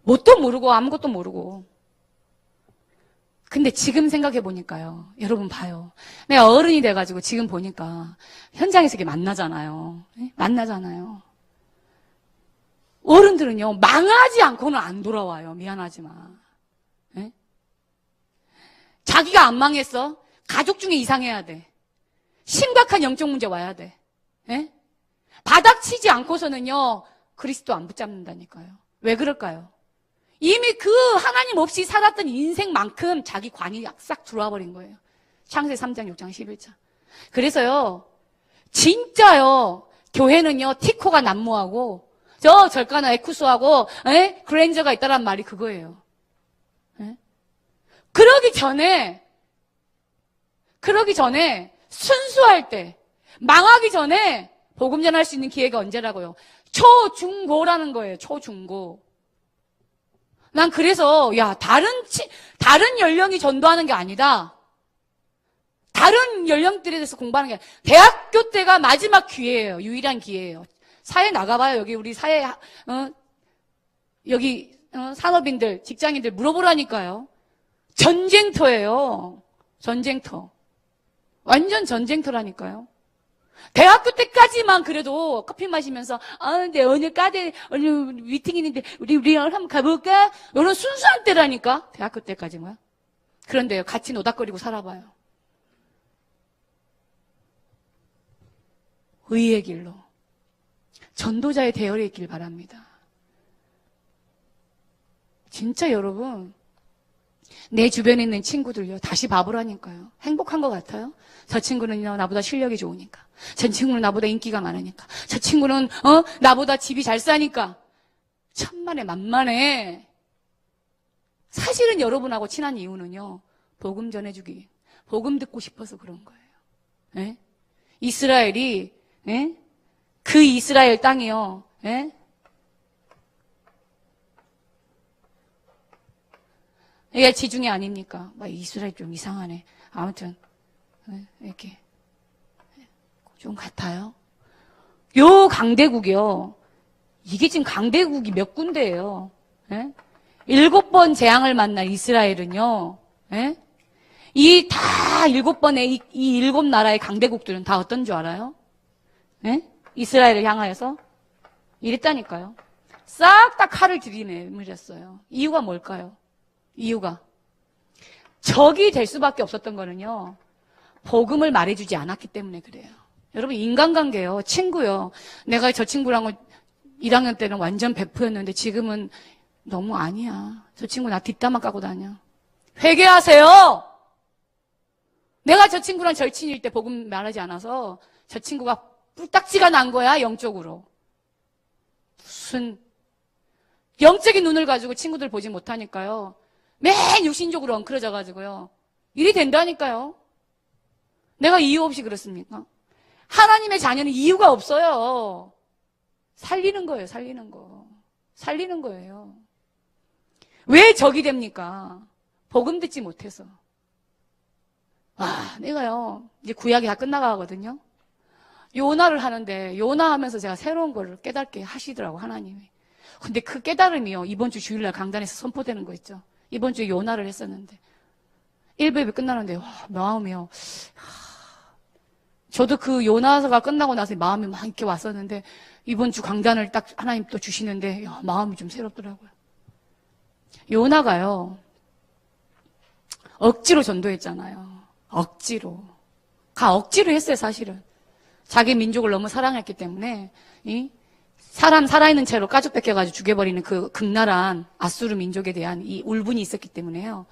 뭣도 모르고 아무것도 모르고. 근데 지금 생각해 보니까요. 여러분 봐요. 내가 어른이 돼가지고 지금 보니까 현장에서 이렇게 만나잖아요. 만나잖아요. 어른들은요. 망하지 않고는 안 돌아와요. 미안하지만. 자기가 안 망했어. 가족 중에 이상해야 돼. 심각한 영적 문제 와야 돼. 바닥치지 않고서는요. 그리스도 안 붙잡는다니까요. 왜 그럴까요? 이미 그 하나님 없이 살았던 인생만큼 자기 관이 싹 들어와 버린 거예요. 창세기 3장, 6장, 11장. 그래서요. 진짜요. 교회는요. 티코가 난무하고 저 절가나 에쿠스하고 그랜저가 있다란 말이 그거예요. 그러기 전에 그러기 전에 순수할 때, 망하기 전에 복음 전할 수 있는 기회가 언제라고요? 초중고라는 거예요. 초중고. 난 그래서 야 다른 연령이 전도하는 게 아니다. 다른 연령들에 대해서 공부하는 게 아니라 대학교 때가 마지막 기회예요. 유일한 기회예요. 사회 나가봐요. 여기 우리 사회 여기 산업인들, 직장인들 물어보라니까요. 전쟁터예요. 전쟁터. 완전 전쟁터라니까요. 대학교 때까지만 그래도 커피 마시면서 근데 오늘 오늘 미팅 있는데 우리 한번 가볼까? 이런 순수한 때라니까. 대학교 때까지만. 그런데요, 같이 노닥거리고 살아봐요. 의의 길로 전도자의 대열에 있길 바랍니다. 진짜 여러분, 내 주변에 있는 친구들요, 다시 바보라니까요. 행복한 것 같아요? 저 친구는요, 나보다 실력이 좋으니까. 저 친구는 나보다 인기가 많으니까. 저 친구는, 나보다 집이 잘 사니까. 천만에 만만해. 사실은 여러분하고 친한 이유는요, 복음 전해주기, 복음 듣고 싶어서 그런 거예요. 예? 이스라엘이, 예? 그 이스라엘 땅이요, 예? 이게 지중해 아닙니까? 이스라엘 좀 이상하네. 아무튼 이렇게 좀 같아요. 요 강대국이요. 이게 지금 강대국이 몇 군데예요. 예? 7번 재앙을 만난 이스라엘은요. 예? 이 다 7번의 이 7나라의 강대국들은 다 어떤 줄 알아요? 예? 이스라엘을 향하여서 이랬다니까요. 싹 다 칼을 들이내밀었어요. 이유가 뭘까요? 이유가 적이 될 수밖에 없었던 거는요, 복음을 말해주지 않았기 때문에 그래요. 여러분, 인간관계요, 친구요. 내가 저 친구랑은 1학년 때는 완전 베프였는데 지금은 너무 아니야. 저 친구 나 뒷담화 까고 다녀. 회개하세요. 내가 저 친구랑 절친일 때 복음 말하지 않아서 저 친구가 뿔딱지가 난 거야, 영적으로. 무슨 영적인 눈을 가지고 친구들 보지 못하니까요, 맨 육신적으로 엉클어져가지고요, 일이 된다니까요. 내가 이유 없이 그렇습니까? 하나님의 자녀는 이유가 없어요. 살리는 거예요, 살리는 거. 살리는 거예요. 왜 적이 됩니까? 복음 듣지 못해서. 내가요, 이제 구약이 다 끝나가거든요. 요나를 하는데, 요나 하면서 제가 새로운 걸 깨닫게 하시더라고, 하나님이. 근데 그 깨달음이요, 이번 주 주일날 강단에서 선포되는 거 있죠. 이번 주에 요나를 했었는데 1부에 끝나는데 마음이요. 저도 그 요나가 끝나고 나서 마음이 막 이렇게 왔었는데 이번 주 강단을 딱 하나님 또 주시는데 마음이 좀 새롭더라고요. 요나가요, 억지로 전도했잖아요. 억지로 했어요. 사실은 자기 민족을 너무 사랑했기 때문에 사람 살아있는 채로 가죽 벗겨가지고 죽여버리는 그 극랄한 아수르 민족에 대한 이 울분이 있었기 때문에요.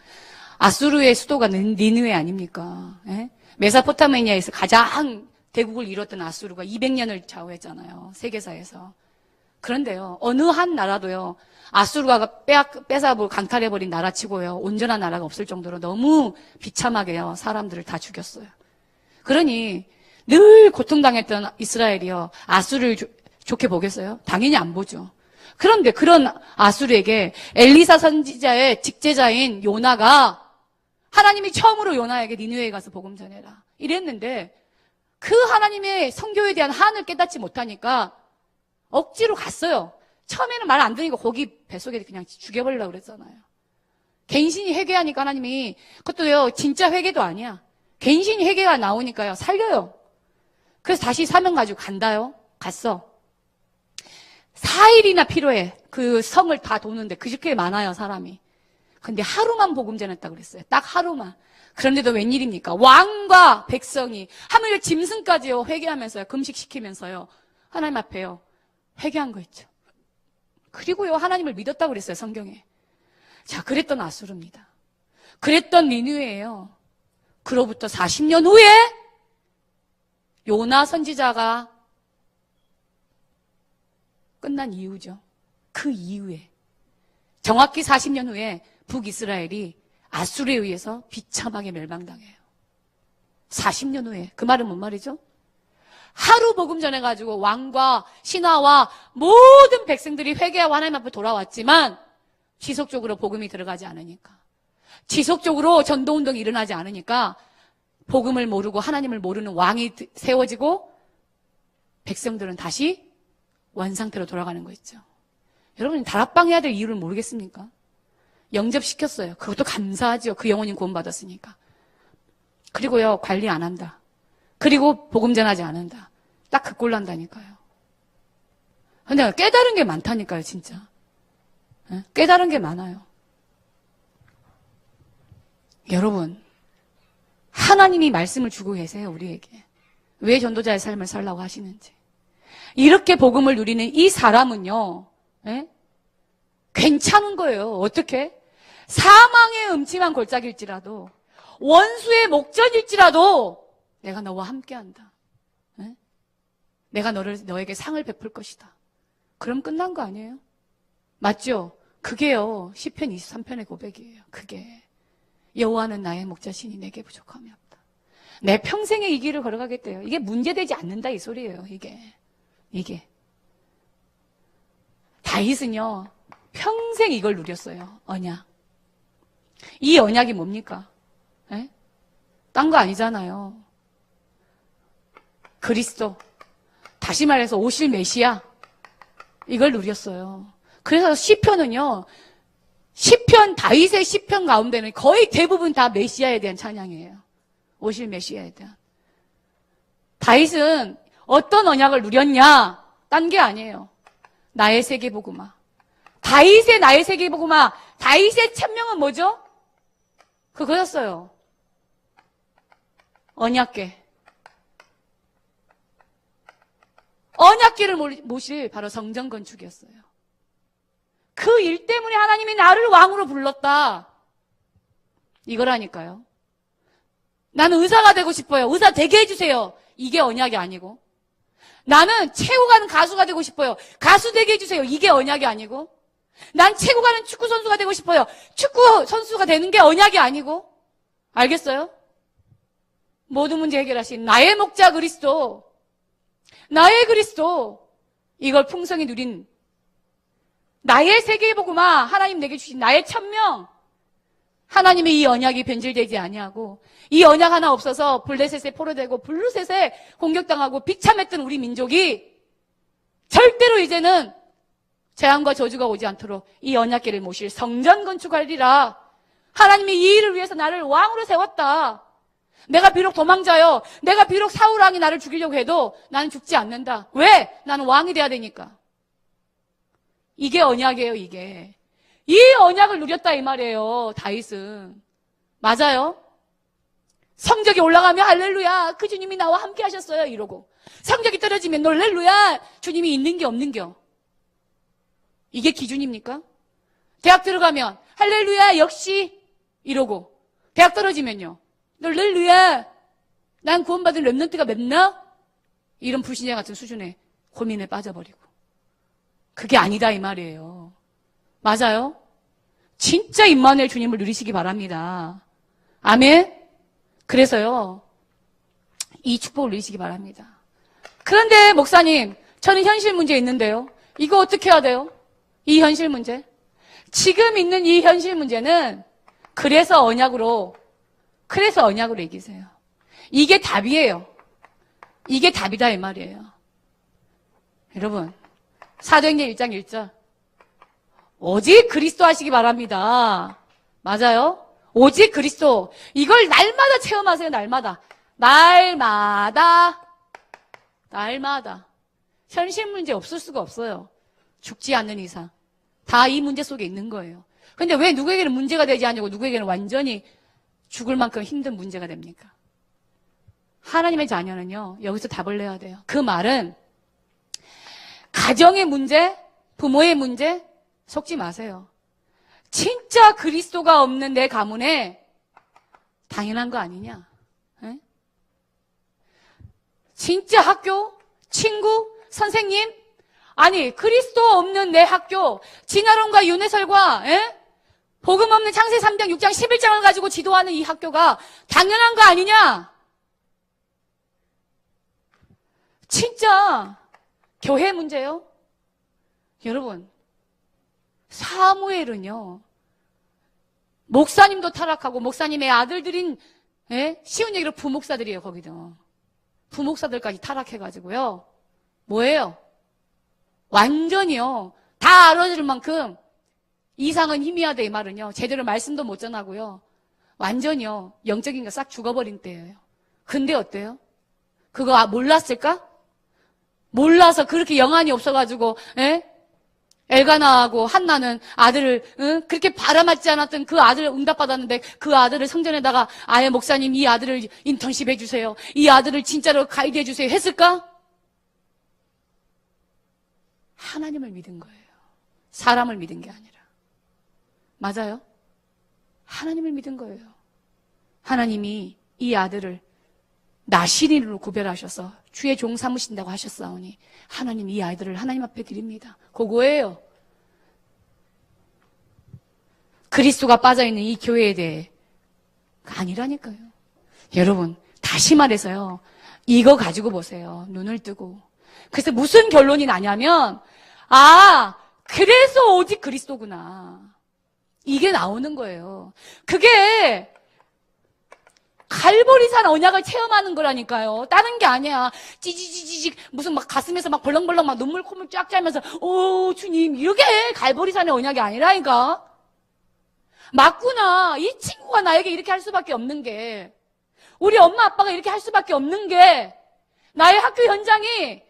아수르의 수도가 니느웨 아닙니까? 예? 메소포타미아에서 가장 대국을 이뤘던 아수르가 200년을 좌우했잖아요. 세계사에서. 그런데요, 어느 한 나라도요, 아수르가 뺏어버리고 강탈해버린 나라치고요, 온전한 나라가 없을 정도로 너무 비참하게요, 사람들을 다 죽였어요. 그러니 늘 고통당했던 이스라엘이요, 아수르를 좋게 보겠어요? 당연히 안 보죠. 그런데 그런 아수르에게 엘리사 선지자의 직제자인 요나가, 하나님이 처음으로 요나에게 니느웨에 가서 복음 전해라 이랬는데, 그 하나님의 선교에 대한 한을 깨닫지 못하니까 억지로 갔어요. 처음에는 말 안 들으니까 고기 뱃속에 그냥 죽여버리려고 그랬잖아요. 갱신이 회개하니까 하나님이, 그것도요, 진짜 회개도 아니야. 갱신이 회개가 나오니까요, 살려요. 그래서 다시 사명 가지고 간다요. 갔어. 4일이나 필요해. 그 성을 다 도는데 그렇게 많아요, 사람이. 근데 하루만 복음 전했다고 그랬어요. 딱 하루만. 그런데도 웬일입니까? 왕과 백성이, 하물며 짐승까지요, 회개하면서요, 금식시키면서요, 하나님 앞에요, 회개한 거 있죠. 그리고요, 하나님을 믿었다고 그랬어요, 성경에. 자, 그랬던 아수르입니다. 그랬던 니느웨예요. 그로부터 40년 후에 요나 선지자가 끝난 이유죠. 그 이후에, 정확히 40년 후에 북이스라엘이 아수르에 의해서 비참하게 멸망당해요. 40년 후에. 그 말은 뭔 말이죠? 하루 복음 전해가지고 왕과 신하와 모든 백성들이 회개하고 하나님 앞에 돌아왔지만 지속적으로 복음이 들어가지 않으니까, 지속적으로 전도운동이 일어나지 않으니까 복음을 모르고 하나님을 모르는 왕이 세워지고 백성들은 다시 원상태로 돌아가는 거 있죠. 여러분, 다락방 해야 될 이유를 모르겠습니까? 영접시켰어요. 그것도 감사하죠. 그 영혼이 구원받았으니까. 그리고요, 관리 안 한다. 그리고 복음 전하지 않는다. 딱 그 꼴 난다니까요. 근데 깨달은 게 많다니까요, 진짜. 깨달은 게 많아요. 여러분, 하나님이 말씀을 주고 계세요, 우리에게. 왜 전도자의 삶을 살라고 하시는지. 이렇게 복음을 누리는 이 사람은요, 괜찮은 거예요. 어떻게? 사망의 음침한 골짜기일지라도, 원수의 목전일지라도 내가 너와 함께한다. 내가 너에게 상을 베풀 것이다. 그럼 끝난 거 아니에요? 맞죠? 그게요, 시편 23편의 고백이에요. 그게 여호와는 나의 목자시니 내게 부족함이 없다. 내 평생에 이 길을 걸어가겠대요. 이게 문제되지 않는다 이 소리예요. 이게 다윗은요, 평생 이걸 누렸어요. 언약. 이 언약이 뭡니까? 딴 거 아니잖아요. 그리스도, 다시 말해서 오실 메시아, 이걸 누렸어요. 그래서 시편은요, 다윗의 시편 가운데는 거의 대부분 다 메시아에 대한 찬양이에요. 오실 메시아에 대한. 다윗은 어떤 언약을 누렸냐? 딴 게 아니에요. 나의 세계복음화. 다윗의 나의 세계복음화. 다윗의 천명은 뭐죠? 그거였어요. 언약궤. 언약궤를 모실 바로 성전 건축이었어요. 그 일 때문에 하나님이 나를 왕으로 불렀다. 이거라니까요. 나는 의사가 되고 싶어요. 의사 되게 해주세요. 이게 언약이 아니고. 나는 최고 가는 가수가 되고 싶어요. 가수 되게 해주세요. 이게 언약이 아니고. 난 최고 가는 축구 선수가 되고 싶어요. 축구 선수가 되는 게 언약이 아니고. 알겠어요? 모든 문제 해결하신 나의 목자 그리스도, 나의 그리스도, 이걸 풍성히 누린 나의 세계복음화, 하나님 내게 주신 나의 천명, 하나님의 이 언약이 변질되지 아니하고, 이 언약 하나 없어서 블레셋에 포로되고 블루셋에 공격당하고 비참했던 우리 민족이 절대로 이제는 재앙과 저주가 오지 않도록 이 언약궤를 모실 성전 건축하리라. 하나님이 이 일을 위해서 나를 왕으로 세웠다. 내가 비록 도망자요, 내가 비록 사울 왕이 나를 죽이려고 해도 나는 죽지 않는다. 왜? 나는 왕이 돼야 되니까. 이게 언약이에요, 이게. 이 언약을 누렸다 이 말이에요, 다윗은. 맞아요? 성적이 올라가면 할렐루야, 그 주님이 나와 함께 하셨어요, 이러고. 성적이 떨어지면 놀렐루야, 주님이 있는겨 없는겨. 이게 기준입니까? 대학 들어가면 할렐루야, 역시 이러고. 대학 떨어지면요, 놀렐루야, 난 구원받은 렘넌트가 맺나? 이런 불신자 같은 수준의 고민에 빠져버리고. 그게 아니다 이 말이에요. 맞아요? 진짜 임마누엘 주님을 누리시기 바랍니다. 아멘? 그래서요, 이 축복을 누리시기 바랍니다. 그런데 목사님, 저는 현실 문제 있는데요. 이거 어떻게 해야 돼요? 이 현실 문제? 지금 있는 이 현실 문제는 그래서 언약으로 이기세요. 이게 답이에요. 이게 답이다 이 말이에요. 여러분, 사도행전 1장 1절. 오직 그리스도 하시기 바랍니다. 맞아요? 오직 그리스도. 이걸 날마다 체험하세요, 날마다. 날마다. 현실 문제 없을 수가 없어요. 죽지 않는 이상. 다 이 문제 속에 있는 거예요. 근데 왜 누구에게는 문제가 되지 않냐고 누구에게는 완전히 죽을 만큼 힘든 문제가 됩니까? 하나님의 자녀는요, 여기서 답을 내야 돼요. 그 말은 가정의 문제, 부모의 문제, 속지 마세요. 진짜 그리스도가 없는 내 가문에 당연한 거 아니냐? 에? 진짜 학교, 친구, 선생님, 아니 그리스도 없는 내 학교, 진아론과 윤회설과 복음 없는 창세 3장, 6장, 11장을 가지고 지도하는 이 학교가 당연한 거 아니냐? 진짜 교회 문제요? 여러분, 사무엘은요, 목사님도 타락하고 목사님의 아들들인, 쉬운 얘기로 부목사들이에요, 거기도. 부목사들까지 타락해가지고요. 뭐예요? 완전히요. 다 알아줄 만큼 이상은 힘이야 돼, 이 말은요. 제대로 말씀도 못 전하고요. 완전히요. 영적인 거 싹 죽어버린 때예요. 근데 어때요? 그거 몰랐을까? 몰라서 그렇게 영안이 없어가지고, 엘가나하고 한나는 아들을 그렇게 바라맞지 않았던 그 아들을 응답받았는데 그 아들을 성전에다가 아예 목사님 이 아들을 인턴십 해주세요. 이 아들을 진짜로 가이드 해주세요. 했을까? 하나님을 믿은 거예요. 사람을 믿은 게 아니라. 맞아요? 하나님을 믿은 거예요. 하나님이 이 아들을 나시린으로 구별하셔서 주의 종 삼으신다고 하셨사오니 하나님 이 아이들을 하나님 앞에 드립니다. 그거예요. 그리스도가 빠져있는 이 교회에 대해 아니라니까요. 여러분 다시 말해서요. 이거 가지고 보세요. 눈을 뜨고. 그래서 무슨 결론이 나냐면 그래서 오직 그리스도구나. 이게 나오는 거예요. 그게 갈보리산 언약을 체험하는 거라니까요. 다른 게 아니야. 찌지지지직 무슨 막 가슴에서 막 벌렁벌렁 막 눈물 콧물 쫙 짜면서 오 주님 이렇게 갈보리산의 언약이 아니라니까. 맞구나. 이 친구가 나에게 이렇게 할 수밖에 없는 게 우리 엄마 아빠가 이렇게 할 수밖에 없는 게 나의 학교 현장이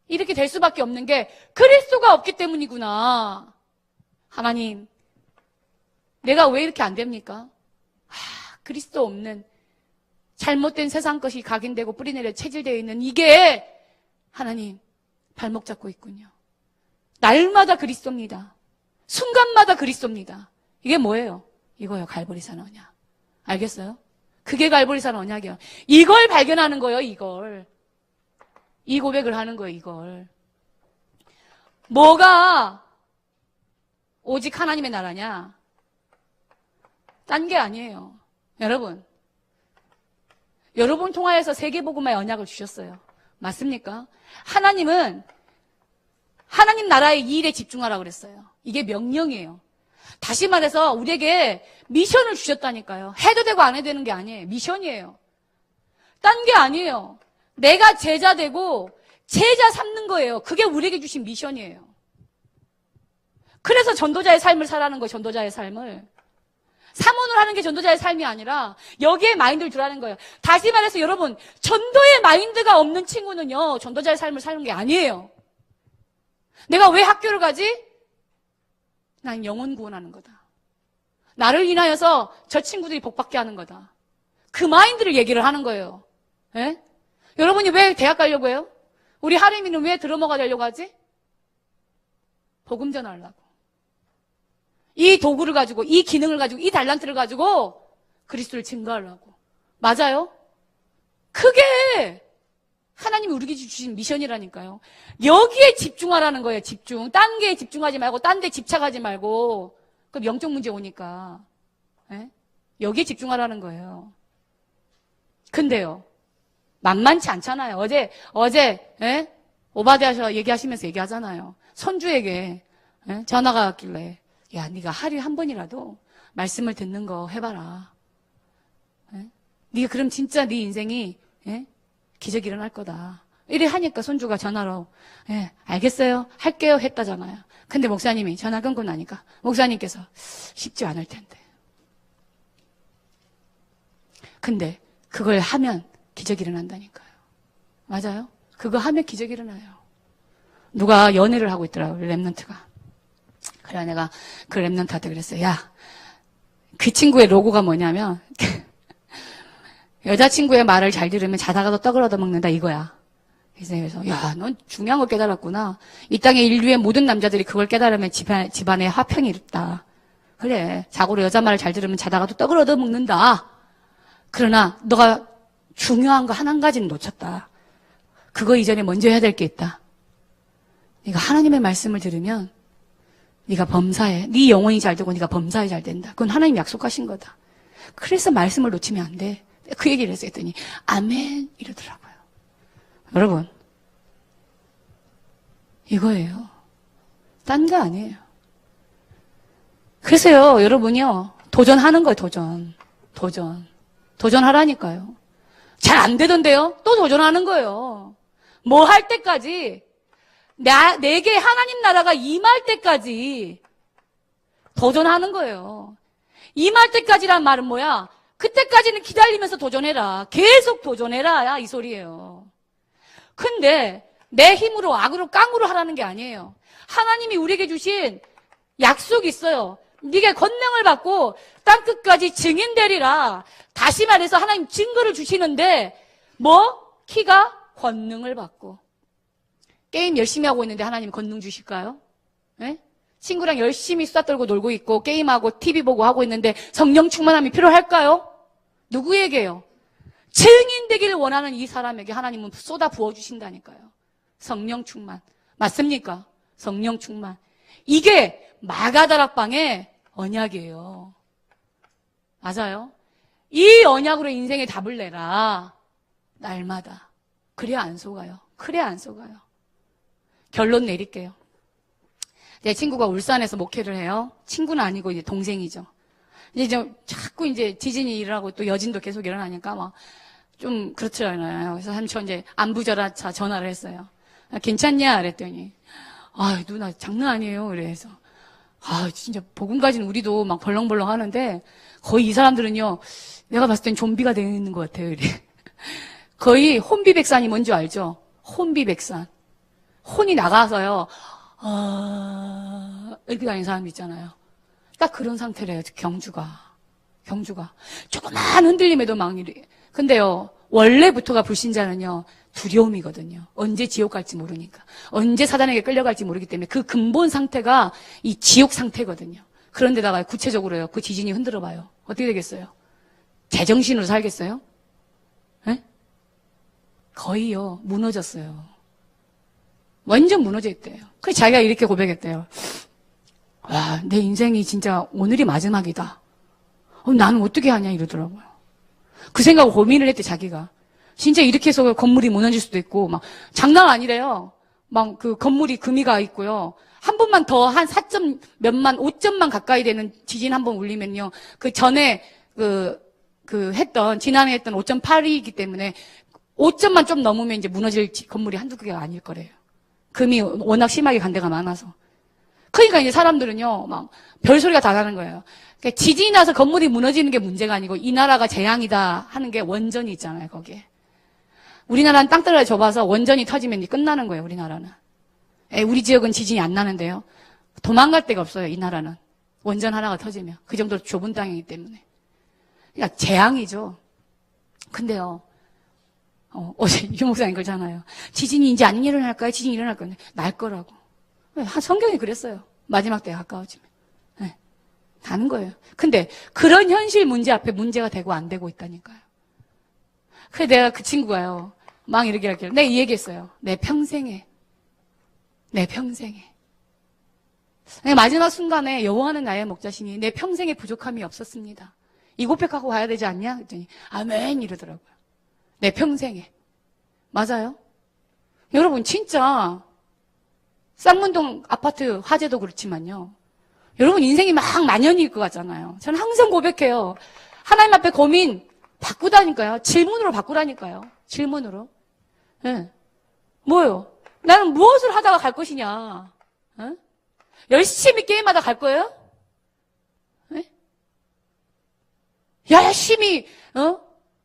이렇게 될 수밖에 없는 게 그리스도가 없기 때문이구나. 하나님 내가 왜 이렇게 안 됩니까? 그리스도 없는 잘못된 세상 것이 각인되고 뿌리내려 체질되어 있는 이게 하나님 발목 잡고 있군요. 날마다 그리스도입니다. 순간마다 그리스도입니다. 이게 뭐예요? 이거요. 갈보리산 언약. 알겠어요? 그게 갈보리산 언약이에요. 이걸 발견하는 거예요. 이걸. 이 고백을 하는 거예요. 이걸. 뭐가 오직 하나님의 나라냐? 딴 게 아니에요. 여러분 통하여서 세계복음화의 언약을 주셨어요. 맞습니까? 하나님은 하나님 나라의 이 일에 집중하라고 그랬어요. 이게 명령이에요. 다시 말해서 우리에게 미션을 주셨다니까요. 해도 되고 안 해도 되는 게 아니에요. 미션이에요. 딴 게 아니에요. 내가 제자 되고 제자 삼는 거예요. 그게 우리에게 주신 미션이에요. 그래서 전도자의 삶을 살아는 거예요. 전도자의 삶을. 사모를 하는 게 전도자의 삶이 아니라 여기에 마인드를 두라는 거예요. 다시 말해서 여러분 전도의 마인드가 없는 친구는요. 전도자의 삶을 사는 게 아니에요. 내가 왜 학교를 가지? 난 영혼 구원하는 거다. 나를 인하여서 저 친구들이 복받게 하는 거다. 그 마인드를 얘기를 하는 거예요. 예? 여러분이 왜 대학 가려고 해요? 우리 하림이는 왜 드러머가 되려고 하지? 복음 전하려고. 이 도구를 가지고, 이 기능을 가지고, 이 달란트를 가지고 그리스도를 증거하려고. 맞아요? 그게 하나님이 우리에게 주신 미션이라니까요. 여기에 집중하라는 거예요. 집중. 딴 게 집중하지 말고 딴 데 집착하지 말고. 그럼 영적 문제 오니까. 예? 여기에 집중하라는 거예요. 근데요. 만만치 않잖아요. 어제 오바댜서 얘기하시면서 얘기하잖아요. 손주에게 전화가 왔길래 야, 네가 하루에 한 번이라도 말씀을 듣는 거 해봐라. 네가 그럼 진짜 네 인생이 기적이 일어날 거다. 이래 하니까 손주가 전화로 알겠어요. 할게요. 했다잖아요. 근데 목사님이 전화 끊고 나니까 목사님께서 쉽지 않을 텐데. 근데 그걸 하면 기적이 일어난다니까요. 맞아요? 그거 하면 기적이 일어나요. 누가 연애를 하고 있더라고요. 랩런트가. 그래 내가 그 랩런트한테 그랬어요. 야, 그 친구의 로고가 뭐냐면 여자친구의 말을 잘 들으면 자다가도 떡을 얻어먹는다 이거야. 그래서 야, 넌 중요한 걸 깨달았구나. 이 땅의 인류의 모든 남자들이 그걸 깨달으면 집안에 화평이 있다. 그래, 자고로 여자 말을 잘 들으면 자다가도 떡을 얻어먹는다. 그러나 너가 중요한 거 한 가지는 놓쳤다. 그거 이전에 먼저 해야 될 게 있다. 네가 하나님의 말씀을 들으면 네가 범사에, 네 영혼이 잘 되고 네가 범사에 잘 된다. 그건 하나님 약속하신 거다. 그래서 말씀을 놓치면 안 돼. 그 얘기를 했더니 아멘 이러더라고요. 여러분 이거예요. 딴 거 아니에요. 그래서요, 여러분이요, 도전하는 거예요, 도전하라니까요. 잘 안 되던데요? 또 도전하는 거예요. 뭐 할 때까지, 내게 하나님 나라가 임할 때까지 도전하는 거예요. 임할 때까지란 말은 뭐야? 그때까지는 기다리면서 도전해라. 계속 도전해라. 이 소리예요. 근데 내 힘으로 악으로 깡으로 하라는 게 아니에요. 하나님이 우리에게 주신 약속이 있어요. 네가 권능을 받고 땅끝까지 증인되리라. 다시 말해서 하나님 증거를 주시는데 키가 권능을 받고. 게임 열심히 하고 있는데 하나님 권능 주실까요? 네? 친구랑 열심히 수다 떨고 놀고 있고 게임하고 TV 보고 하고 있는데 성령 충만함이 필요할까요? 누구에게요? 증인 되기를 원하는 이 사람에게 하나님은 쏟아 부어주신다니까요. 성령 충만. 맞습니까? 성령 충만. 이게 마가다락방의 언약이에요. 맞아요? 이 언약으로 인생의 답을 내라. 날마다. 그래야 안 속아요. 결론 내릴게요. 내 친구가 울산에서 목회를 해요. 친구는 아니고 이제 동생이죠. 이제 자꾸 이제 지진이 일어나고 또 여진도 계속 일어나니까 좀 그렇잖아요. 그래서 저 이제 안부절하차 전화를 했어요. 괜찮냐? 그랬더니 누나 장난 아니에요. 그래서 진짜 복음 가진 우리도 막 벌렁벌렁 하는데 거의 이 사람들은요. 내가 봤을 땐 좀비가 되어 있는 것 같아요. 이래. 거의 혼비백산이 뭔지 알죠? 혼비백산. 혼이 나가서요. 이렇게 다니는 사람 있잖아요. 딱 그런 상태래요. 경주가. 조그만 흔들림에도 막 이래. 근데요. 원래부터가 불신자는요. 두려움이거든요. 언제 지옥 갈지 모르니까. 언제 사단에게 끌려갈지 모르기 때문에 그 근본 상태가 이 지옥 상태거든요. 그런데다가 구체적으로요. 그 지진이 흔들어 봐요. 어떻게 되겠어요? 제정신으로 살겠어요? 네? 거의요. 무너졌어요. 완전 무너져 있대요. 그래서 자기가 이렇게 고백했대요. 내 인생이 진짜 오늘이 마지막이다. 나는 어떻게 하냐 이러더라고요. 그 생각을 고민을 했대, 자기가. 진짜 이렇게 해서 건물이 무너질 수도 있고, 장난 아니래요. 그 건물이 금이가 있고요. 한 번만 더 한 4점 몇만, 5점만 가까이 되는 지진 한 번 울리면요. 그 전에 지난해 했던 5.8이기 때문에 5점만 좀 넘으면 이제 무너질 건물이 한두 개가 아닐 거래요. 금이 워낙 심하게 간 데가 많아서. 그러니까 이제 사람들은요, 별소리가 다 나는 거예요. 그러니까 지진이 나서 건물이 무너지는 게 문제가 아니고 이 나라가 재앙이다 하는 게 원전이 있잖아요, 거기에. 우리나라는 땅덩어리 좁아서 원전이 터지면 이제 끝나는 거예요, 우리나라는. 우리 지역은 지진이 안 나는데요. 도망갈 데가 없어요, 이 나라는. 원전 하나가 터지면. 그 정도로 좁은 땅이기 때문에. 그러니까 재앙이죠. 근데요, 어제 유 목사님 그러잖아요. 지진이 이제 안 일어날까요? 지진이 일어날 건데. 날 거라고. 성경이 그랬어요. 마지막 때가 가까워지면. 네. 나는 거예요. 근데 그런 현실 문제 앞에 문제가 되고 안 되고 있다니까요. 그래서 내가 그 친구가요. 막 이렇게 할게요. 내가 이 얘기했어요. 내 평생에. 마지막 순간에 여호와는 나의 목자시니 내 평생에 부족함이 없었습니다. 이 고백하고 가야 되지 않냐? 그랬더니 아멘 이러더라고요. 내 평생에. 맞아요? 여러분 진짜 쌍문동 아파트 화재도 그렇지만요. 여러분 인생이 막 만연일 것 같잖아요. 저는 항상 고백해요. 하나님 앞에 고민 바꾸다니까요. 질문으로 바꾸라니까요. 질문으로. 네. 뭐요? 나는 무엇을 하다가 갈 것이냐? 네? 열심히 게임하다 갈 거예요? 네? 열심히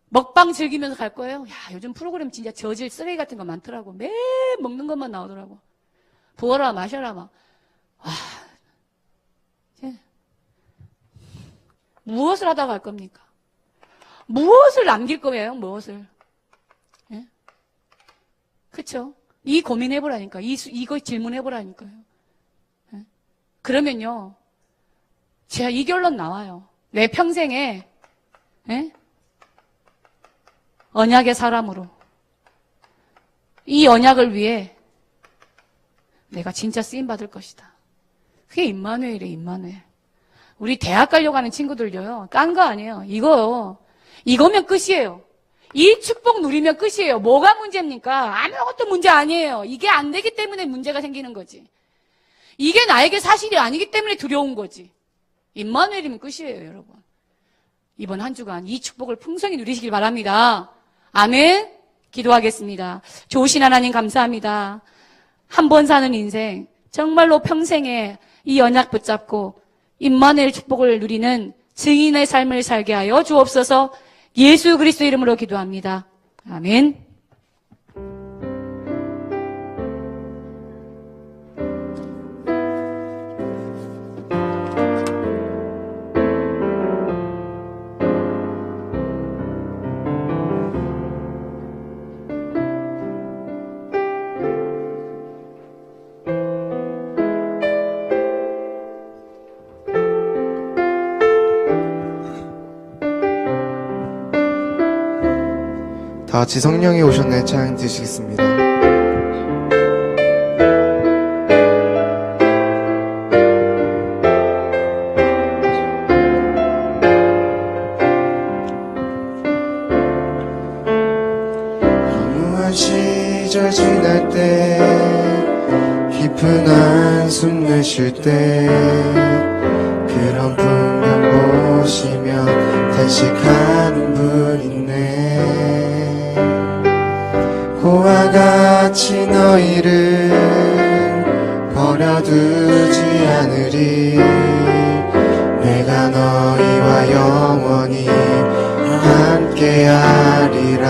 먹방 즐기면서 갈 거예요? 야, 요즘 프로그램 진짜 저질 쓰레기 같은 거 많더라고. 매일 먹는 것만 나오더라고. 부어라 마셔라 막. 무엇을 하다가 갈 겁니까? 무엇을 남길 거예요? 무엇을? 예? 그렇죠? 이 고민해보라니까. 이거 질문해보라니까요. 예? 그러면요. 제가 이 결론 나와요. 내 평생에 예? 언약의 사람으로 이 언약을 위해 내가 진짜 쓰임받을 것이다. 그게 임마누엘이에요. 임마누엘. 우리 대학 가려고 하는 친구들도요. 깐 거 아니에요. 이거면 끝이에요. 이 축복 누리면 끝이에요. 뭐가 문제입니까? 아무것도 문제 아니에요. 이게 안 되기 때문에 문제가 생기는 거지. 이게 나에게 사실이 아니기 때문에 두려운 거지. 임마누엘이면 끝이에요, 여러분. 이번 한 주간 이 축복을 풍성히 누리시길 바랍니다. 아멘. 기도하겠습니다. 좋으신 하나님 감사합니다. 한 번 사는 인생 정말로 평생에 이 언약 붙잡고 임마누엘 축복을 누리는 증인의 삶을 살게 하여 주옵소서. 예수 그리스도 이름으로 기도합니다. 아멘. 다 같이 성령이 오셨네 찬양 드시겠습니다. 영원한 시절 지날 때 깊은 한숨 내쉴 때 그런 풍경 보시며 탄식하는 분 있네. 고와 같이 너희를 버려두지 않으리. 내가 너희와 영원히 함께하리라.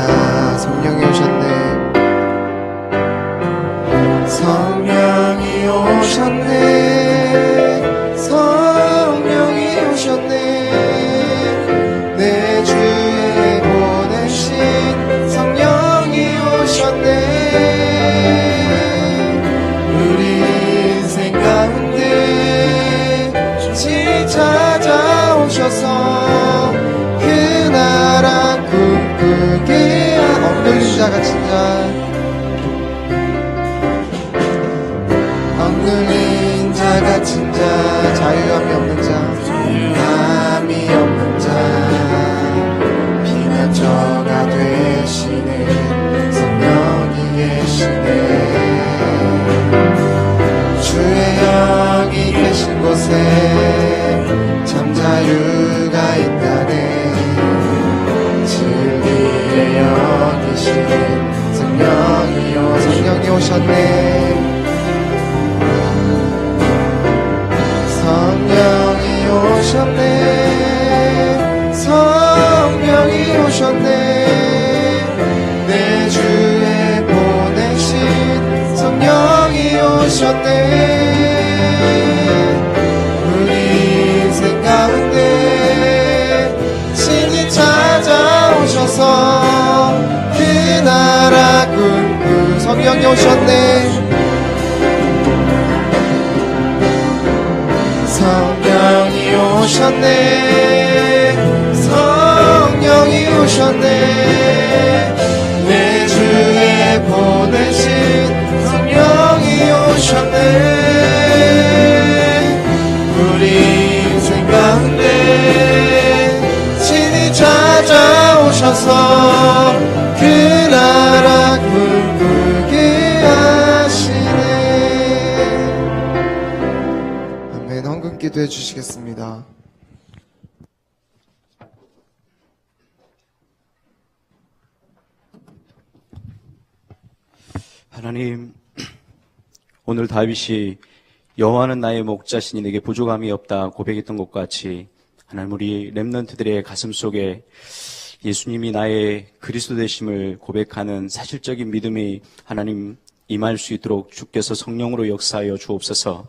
성령이 오셨네. 성령이 오셨네. 성령이 오셨네. 내 주에 보내신 성령이 오셨네. 우리 인생 가운데 진히 찾아오셔서 그 나라 꿈꾸게 억눌린 자 같은 자, 억눌린 자 같은 자, 자유함이 없는 자, 자유함이 없는 자, 피난처가 되시는 성령이 계시네. 주의 영이 계신 곳에 참 자유가 있다네. 진리의 영이신 성령이 오셨네. 성령이 오셨네. 성령이 오셨네. 내 주에 보내신 성령이 오셨네. 우리 인생 가운데 친히 찾아오셔서 그 나라 꿈꾸 성령이 오셨네. 성령이 오셨네. 성령이 오셨네. 내 주에 보내신 성령이 오셨네. 우리 인생 가운데 친히 찾아오셔서 그 나라 꿈꾸게 하시네. 아멘. 헌금 기도해 주시겠습니다. 하나님, 오늘 다윗이 여호와는 나의 목자시니 내게 부족함이 없다 고백했던 것 같이 하나님, 우리 렘넌트들의 가슴 속에 예수님이 나의 그리스도 되심을 고백하는 사실적인 믿음이 하나님 임할 수 있도록 주께서 성령으로 역사하여 주옵소서.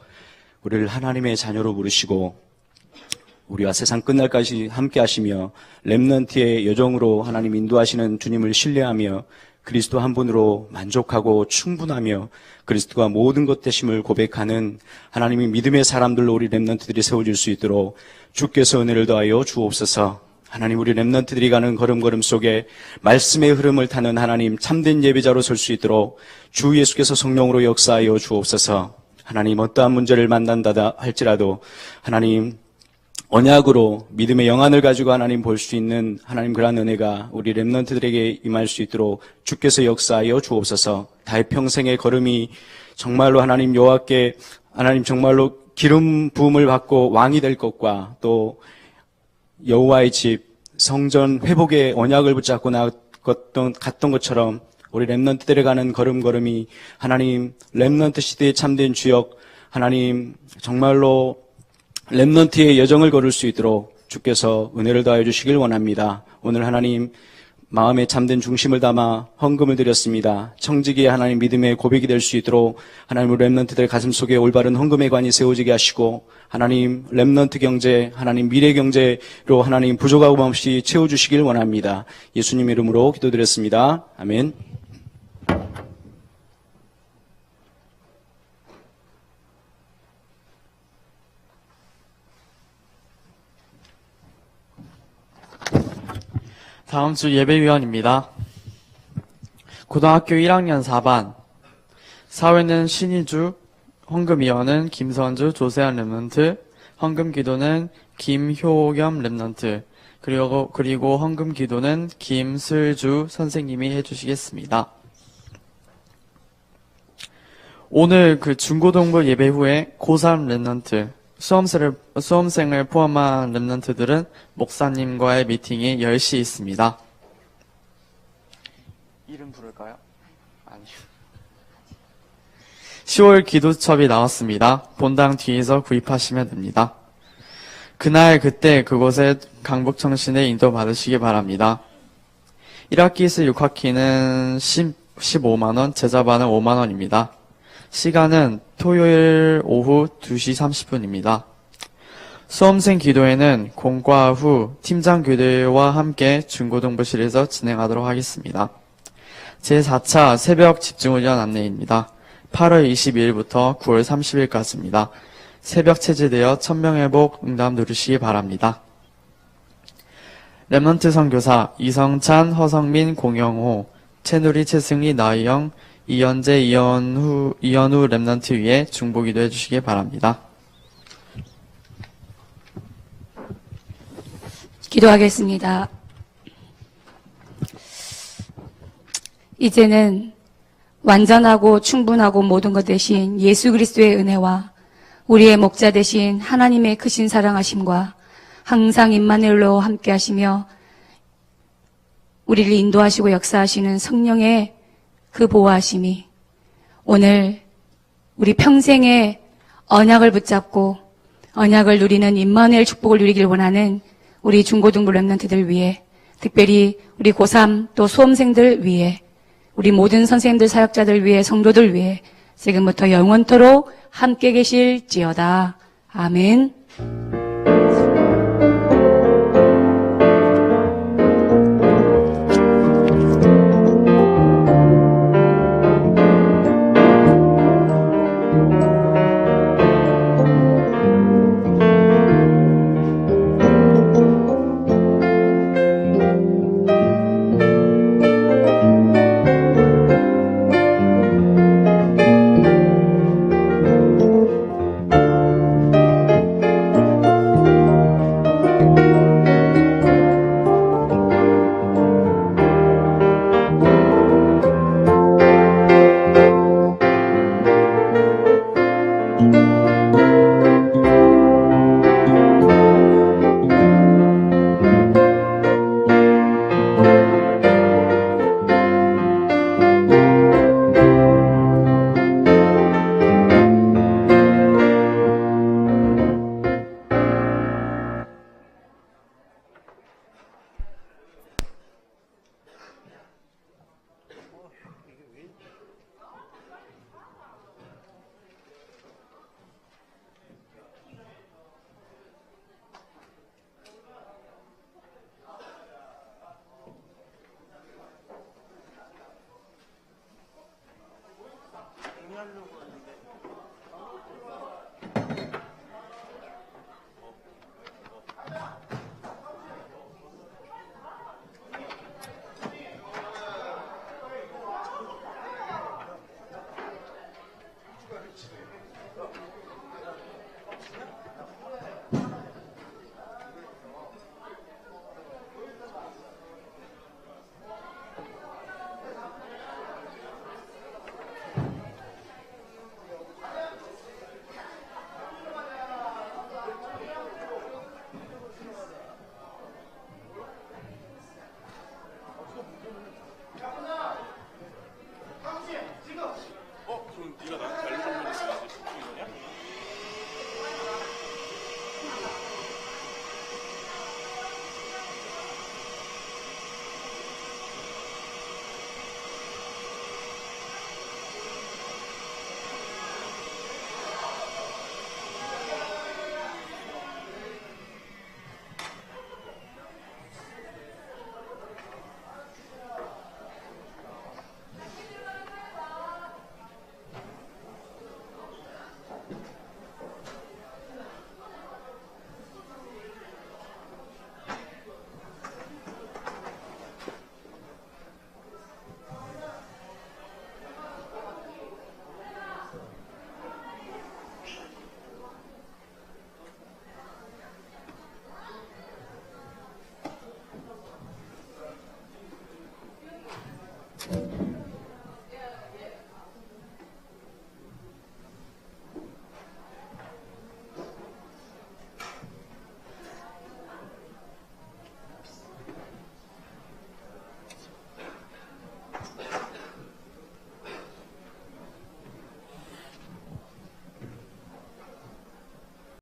우리를 하나님의 자녀로 부르시고 우리와 세상 끝날까지 함께 하시며 렘넌트의 여정으로 하나님 인도하시는 주님을 신뢰하며 그리스도 한 분으로 만족하고 충분하며 그리스도가 모든 것 되심을 고백하는 하나님의 믿음의 사람들로 우리 렘넌트들이 세워질 수 있도록 주께서 은혜를 더하여 주옵소서. 하나님, 우리 렘넌트들이 가는 걸음걸음 속에 말씀의 흐름을 타는 하나님 참된 예배자로 설 수 있도록 주 예수께서 성령으로 역사하여 주옵소서. 하나님, 어떠한 문제를 만난다 할지라도 하나님 언약으로 믿음의 영안을 가지고 하나님 볼 수 있는 하나님 그러한 은혜가 우리 렘넌트들에게 임할 수 있도록 주께서 역사하여 주옵소서. 다윗평생의 걸음이 정말로 하나님 여호와께 하나님 정말로 기름 부음을 받고 왕이 될 것과 또 여호와의 집 성전 회복의 언약을 붙잡고 갔던 것처럼 우리 렘넌트들에 가는 걸음걸음이 하나님 렘넌트 시대의 참된 주역 하나님 정말로 렘넌트의 여정을 걸을 수 있도록 주께서 은혜를 더하여 주시길 원합니다. 오늘 하나님 마음에 참된 중심을 담아 헌금을 드렸습니다. 청지기의 하나님 믿음의 고백이 될 수 있도록 하나님 렘넌트들 가슴속에 올바른 헌금의 관이 세워지게 하시고 하나님 렘넌트 경제 하나님 미래 경제로 하나님 부족하고 없이 채워주시길 원합니다. 예수님 이름으로 기도드렸습니다. 아멘. 다음 주 예배위원입니다. 고등학교 1학년 4반 사회는 신희주, 헌금위원은 김선주, 조세한 랩런트, 헌금기도는 김효겸 랩런트, 그리고 헌금기도는 김슬주 선생님이 해주시겠습니다. 오늘 중고등부 예배 후에 고3 랩런트, 수험생을 포함한 랩런트들은 목사님과의 미팅이 10시 있습니다. 이름 부를까요? 아니요. 10월 기도첩이 나왔습니다. 본당 뒤에서 구입하시면 됩니다. 그날 그때 그곳에 강북청신에 인도받으시기 바랍니다. 1학기에서 6학기는 15만원, 제자반은 5만원입니다. 시간은 토요일 오후 2시 30분입니다. 수험생 기도회는 공과 후 팀장 교대와 함께 중고등부실에서 진행하도록 하겠습니다. 제4차 새벽 집중훈련 안내입니다. 8월 22일부터 9월 30일까지입니다. 새벽 체제되어 천명회복 응답 누르시기 바랍니다. 랩런트 선교사 이성찬, 허성민, 공영호, 채누리, 최승리, 나희영, 이현재, 이현우 랩런트 위에 중보기도 해주시기 바랍니다. 기도하겠습니다. 이제는 완전하고 충분하고 모든 것 되신 예수 그리스도의 은혜와 우리의 목자 되신 하나님의 크신 사랑하심과 항상 임마누엘로 함께 하시며 우리를 인도하시고 역사하시는 성령의 그 보호하심이 오늘 우리 평생의 언약을 붙잡고 언약을 누리는 임마누엘 축복을 누리길 원하는 우리 중고등부 랩런트들 위해 특별히 우리 고3 또 수험생들 위해 우리 모든 선생님들 사역자들 위해 성도들 위해 지금부터 영원토록 함께 계실지어다. 아멘. 일어나.